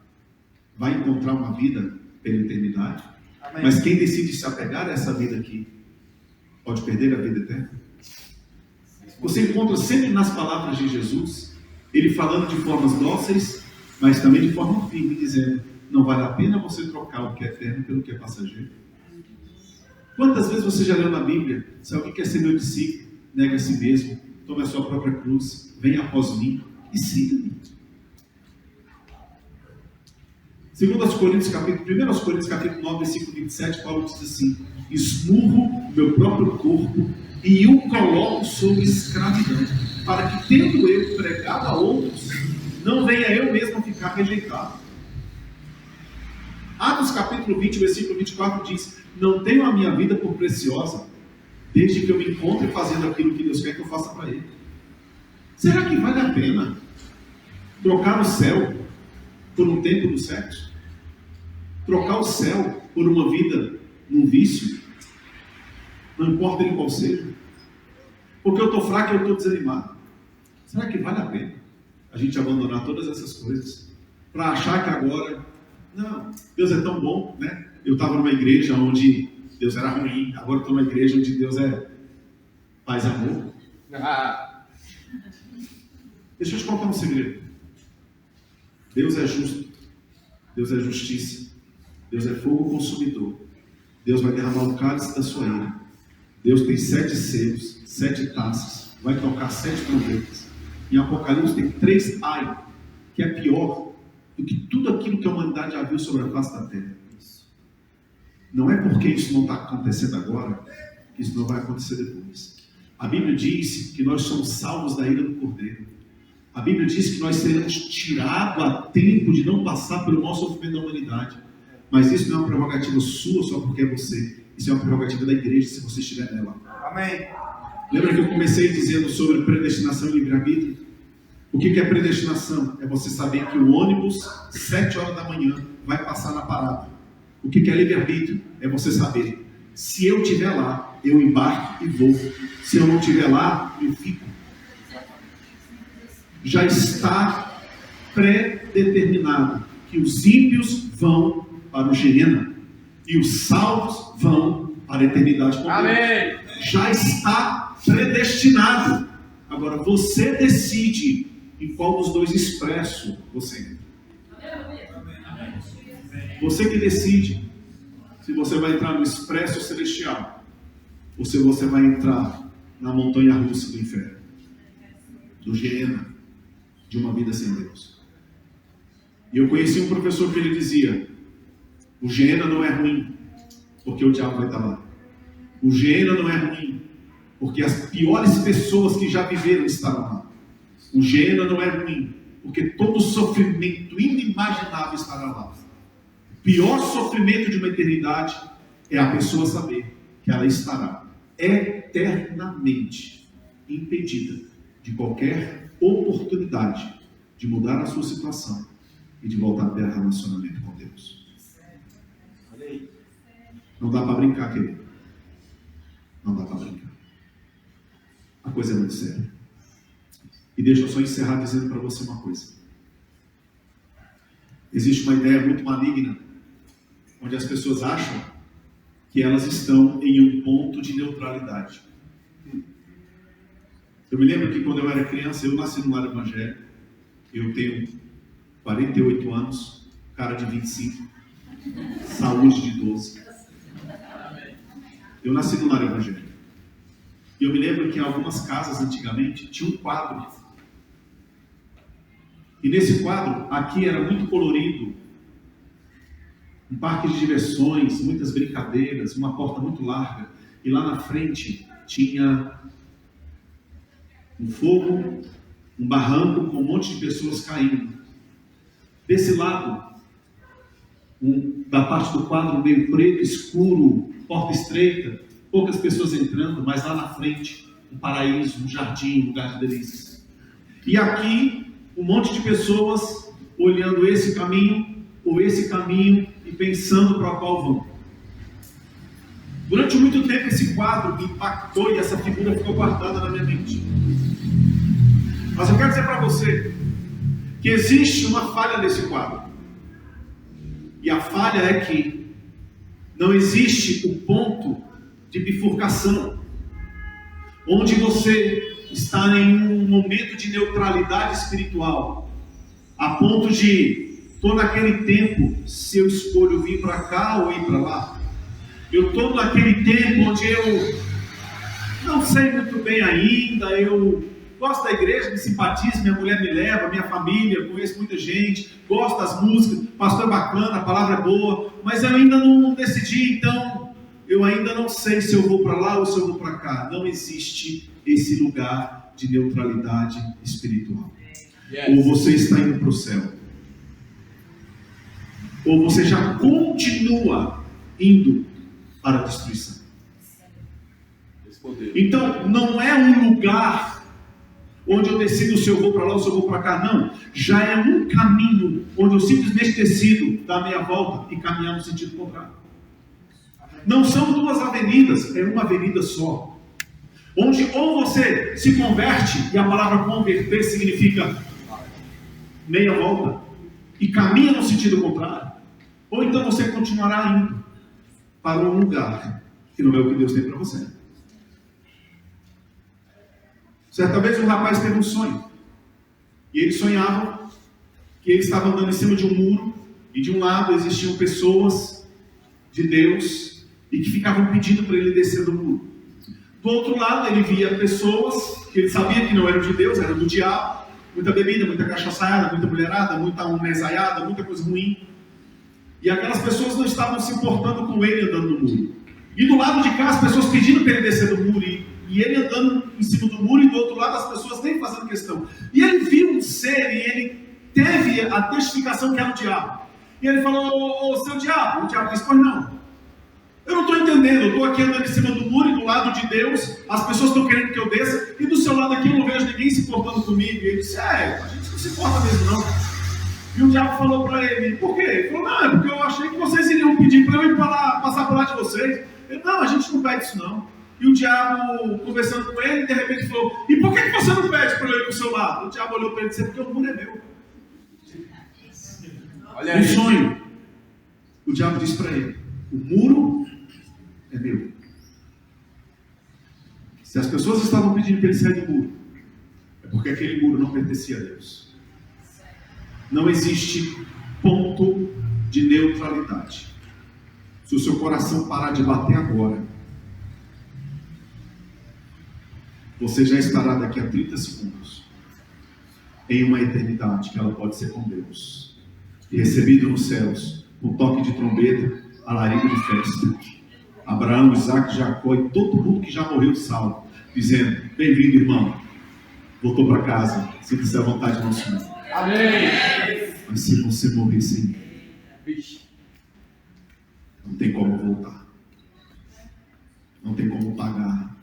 vai encontrar uma vida pela eternidade. Amém. Mas quem decide se apegar a essa vida aqui, pode perder a vida eterna. Você encontra sempre nas palavras de Jesus, ele falando de formas dóceis, mas também de forma firme, dizendo: não vale a pena você trocar o que é eterno pelo que é passageiro. Quantas vezes você já leu na Bíblia: se alguém quer ser meu discípulo, nega a si mesmo, tome a sua própria cruz, venha após mim e siga-me. 1 Coríntios capítulo 9, versículo 27, Paulo diz assim: esmurro o meu próprio corpo e o coloco sob escravidão, para que, tendo eu pregado a outros, não venha eu mesmo ficar rejeitado. Atos capítulo 20, versículo 24 diz: não tenho a minha vida por preciosa, desde que eu me encontre fazendo aquilo que Deus quer que eu faça para Ele. Será que vale a pena trocar o céu por um tempo do sexo? trocar o céu por uma vida num vício, não importa ele qual seja, porque eu estou fraco e eu estou desanimado. Será que vale a pena a gente abandonar todas essas coisas para achar que agora, não, Deus é tão bom, né? Eu estava numa igreja onde Deus era ruim, agora estou numa igreja onde Deus é paz e amor. Deixa eu te contar um segredo. Deus é justo, Deus é justiça, Deus é fogo consumidor. Deus vai derramar o cálice da sua ira. Deus tem 7 selos, 7 taças, vai tocar 7 trombetas. Em Apocalipse tem 3 ai, que é pior do que tudo aquilo que a humanidade já viu sobre a face da terra. Não é porque isso não está acontecendo agora, que isso não vai acontecer depois. A Bíblia diz que nós somos salvos da ira do Cordeiro. A Bíblia diz que nós seremos tirados a tempo de não passar pelo maior sofrimento da humanidade. Mas isso não é uma prerrogativa sua só porque é você. Isso é uma prerrogativa da igreja, se você estiver nela. Amém. Lembra que eu comecei dizendo sobre predestinação e livre-arbítrio? O que é predestinação? É você saber que o ônibus, 7 horas da manhã, vai passar na parada. O que é livre-arbítrio? É você saber, se eu estiver lá, eu embarco e vou. Se eu não estiver lá, eu fico. Já está predeterminado que os ímpios vão para o Geena e os salvos vão para a eternidade com Deus. Amém. Já está predestinado. Agora você decide em qual dos dois expresso você entra. Você que decide se você vai entrar no expresso celestial ou se você vai entrar na montanha russa do inferno, do Geena, de uma vida sem Deus. E eu conheci um professor que ele dizia: o Geena não é ruim porque o diabo vai estar lá. O Geena não é ruim porque as piores pessoas que já viveram estarão lá. O Geena não é ruim porque todo sofrimento inimaginável estará lá. O pior sofrimento de uma eternidade é a pessoa saber que ela estará eternamente impedida de qualquer oportunidade de mudar a sua situação e de voltar a ter relacionamento com Deus. Não dá para brincar, querido. Não dá para brincar. A coisa é muito séria. E deixa eu só encerrar dizendo para você uma coisa. Existe uma ideia muito maligna, onde as pessoas acham que elas estão em um ponto de neutralidade. Eu me lembro que quando eu era criança, eu nasci no lar evangélico. Eu tenho 48 anos, cara de 25, saúde de 12. Eu nasci no lar evangélico. E eu me lembro que em algumas casas antigamente tinha um quadro. E nesse quadro, aqui era muito colorido. Um parque de diversões, muitas brincadeiras, uma porta muito larga. E lá na frente tinha um fogo, um barranco com um monte de pessoas caindo. Desse lado, da parte do quadro meio preto, escuro, porta estreita, poucas pessoas entrando, mas lá na frente, um paraíso, um jardim, um lugar de delícias. E aqui, um monte de pessoas olhando esse caminho ou esse caminho e pensando para qual vão. Durante muito tempo esse quadro me impactou e essa figura ficou guardada na minha mente. Mas eu quero dizer para você que existe uma falha nesse quadro. E a falha é que não existe o ponto de bifurcação, onde você está em um momento de neutralidade espiritual, a ponto de, estou naquele tempo, se eu escolho vir para cá ou ir para lá. Eu estou naquele tempo onde eu não sei muito bem ainda, eu gosto da igreja, me simpatizo, minha mulher me leva, minha família, conheço muita gente, gosto das músicas, pastor é bacana, a palavra é boa, mas eu ainda não decidi, então eu ainda não sei se eu vou para lá ou se eu vou para cá. Não existe esse lugar de neutralidade espiritual. Yes. Ou você está indo para o céu, ou você já continua indo para a destruição. Então não é um lugar onde eu decido se eu vou para lá ou se eu vou para cá, não. Já é um caminho onde eu simplesmente decido dar meia volta e caminhar no sentido contrário. Não são duas avenidas, é uma avenida só. Onde ou você se converte, e a palavra converter significa meia volta, e caminha no sentido contrário, ou então você continuará indo para um lugar que não é o que Deus tem para você. Certa vez um rapaz teve um sonho, e ele sonhava que ele estava andando em cima de um muro, e de um lado existiam pessoas de Deus, e que ficavam pedindo para ele descer do muro. Do outro lado ele via pessoas que ele sabia que não eram de Deus, eram do diabo, muita bebida, muita cachaçaiada, muita mulherada, muita mesaiada, muita coisa ruim. E aquelas pessoas não estavam se importando com ele andando no muro. E do lado de cá as pessoas pedindo para ele descer do muro, e ele andando em cima do muro, e do outro lado as pessoas nem fazendo questão. E ele viu um ser, e ele teve a testificação que era o diabo. E ele falou: ô seu diabo, o diabo disse: pois não. Eu não estou entendendo, eu estou aqui andando em cima do muro e do lado de Deus, as pessoas estão querendo que eu desça, e do seu lado aqui eu não vejo ninguém se importando comigo. E ele disse: a gente não se importa mesmo não. E o diabo falou para ele: por quê? Ele falou: não, é porque eu achei que vocês iriam pedir para eu ir para lá, passar por lá de vocês. Ele: não, a gente não pede isso não. E o diabo conversando com ele, de repente falou: e por que você não pede para eu ir para o seu lado? O diabo olhou para ele e disse: porque o muro é meu. Olha aí. Um sonho. O diabo disse para ele: o muro é meu. Se as pessoas estavam pedindo para ele sair do muro, é porque aquele muro não pertencia a Deus. Não existe ponto de neutralidade. Se o seu coração parar de bater agora, você já estará daqui a 30 segundos em uma eternidade que ela pode ser com Deus, e recebido nos céus um toque de trombeta, alarido de festa. Abraão, Isaac, Jacó e todo mundo que já morreu salvo, dizendo: bem-vindo, irmão, voltou para casa, sinta-se à vontade do nosso mundo. Amém. Mas se você morrer sem mim, não tem como voltar, não tem como pagar,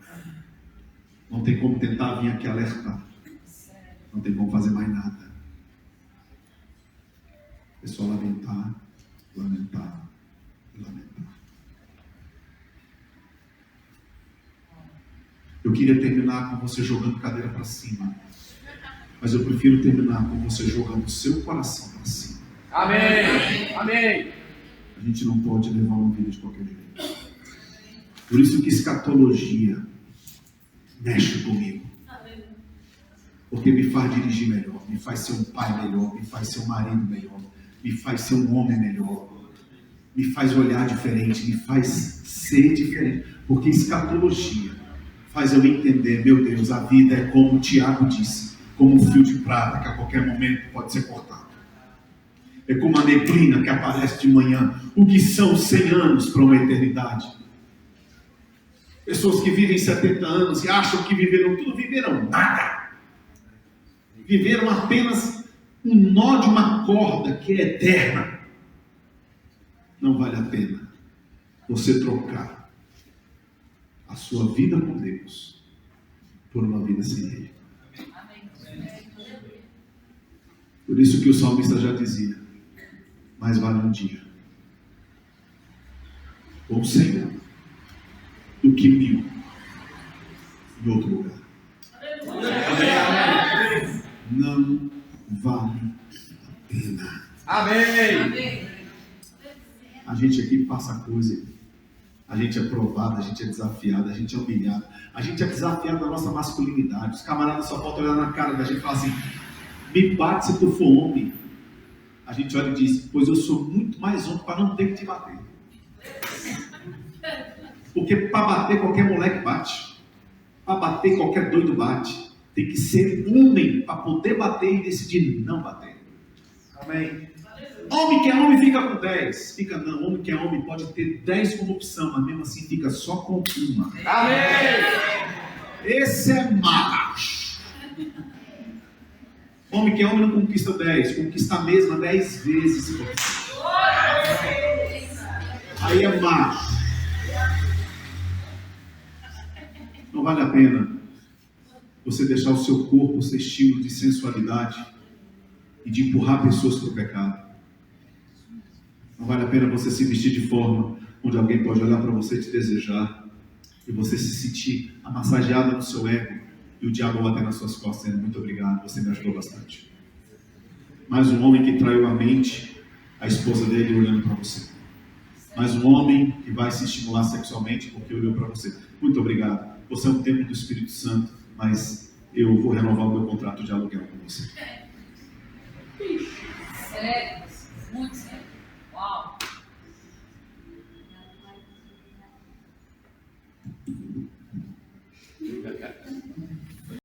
não tem como tentar vir aqui alertar, não tem como fazer mais nada. É só lamentar, lamentar e lamentar. Eu queria terminar com você jogando cadeira para cima, mas eu prefiro terminar com você jogando o seu coração para cima. Amém. Amém. A gente não pode levar uma vida de qualquer jeito. Por isso que escatologia mexe comigo. Porque me faz dirigir melhor, me faz ser um pai melhor, me faz ser um marido melhor, me faz ser um homem melhor, me faz olhar diferente, me faz ser diferente. Porque escatologia faz eu entender: meu Deus, a vida é como o Tiago disse, como um fio de prata que a qualquer momento pode ser cortado. É como a neblina que aparece de manhã. O que são 100 anos para uma eternidade? Pessoas que vivem 70 anos e acham que viveram tudo, viveram nada. Viveram apenas um nó de uma corda que é eterna. Não vale a pena você trocar a sua vida com Deus por uma vida sem Ele. Por isso que o salmista já dizia: mais vale um dia com o Senhor do que 1000 em outro lugar. Não vale a pena. Amém. A gente aqui passa coisa. A gente é provado, a gente é desafiado, a gente é humilhado, a gente é desafiado na nossa masculinidade. Os camaradas só podem olhar na cara da gente e falar assim: me bate se tu for homem. A gente olha e diz: pois eu sou muito mais homem para não ter que te bater. Porque para bater qualquer moleque bate, para bater qualquer doido bate. Tem que ser homem para poder bater e decidir não bater. Amém. Homem que é homem fica com 10. Fica não, homem que é homem pode ter 10 como opção, mas mesmo assim fica só com uma. Amém. Esse é macho. Homem que é homem não conquista 10, conquista a mesma 10 vezes se for. Aí é macho. Não vale a pena você deixar o seu corpo ser estímulo de sensualidade e de empurrar pessoas para o pecado. Não vale a pena você se vestir de forma onde alguém pode olhar para você e te desejar, e você se sentir amassageada no seu ego, e o diabo bater nas suas costas dizendo: muito obrigado, você me ajudou bastante. Mais um homem que traiu a mente, a esposa dele olhando para você. Mais um homem que vai se estimular sexualmente porque olhou para você. Muito obrigado, você é um templo do Espírito Santo, mas eu vou renovar o meu contrato de aluguel com você. Sério? Muito sério. Uau.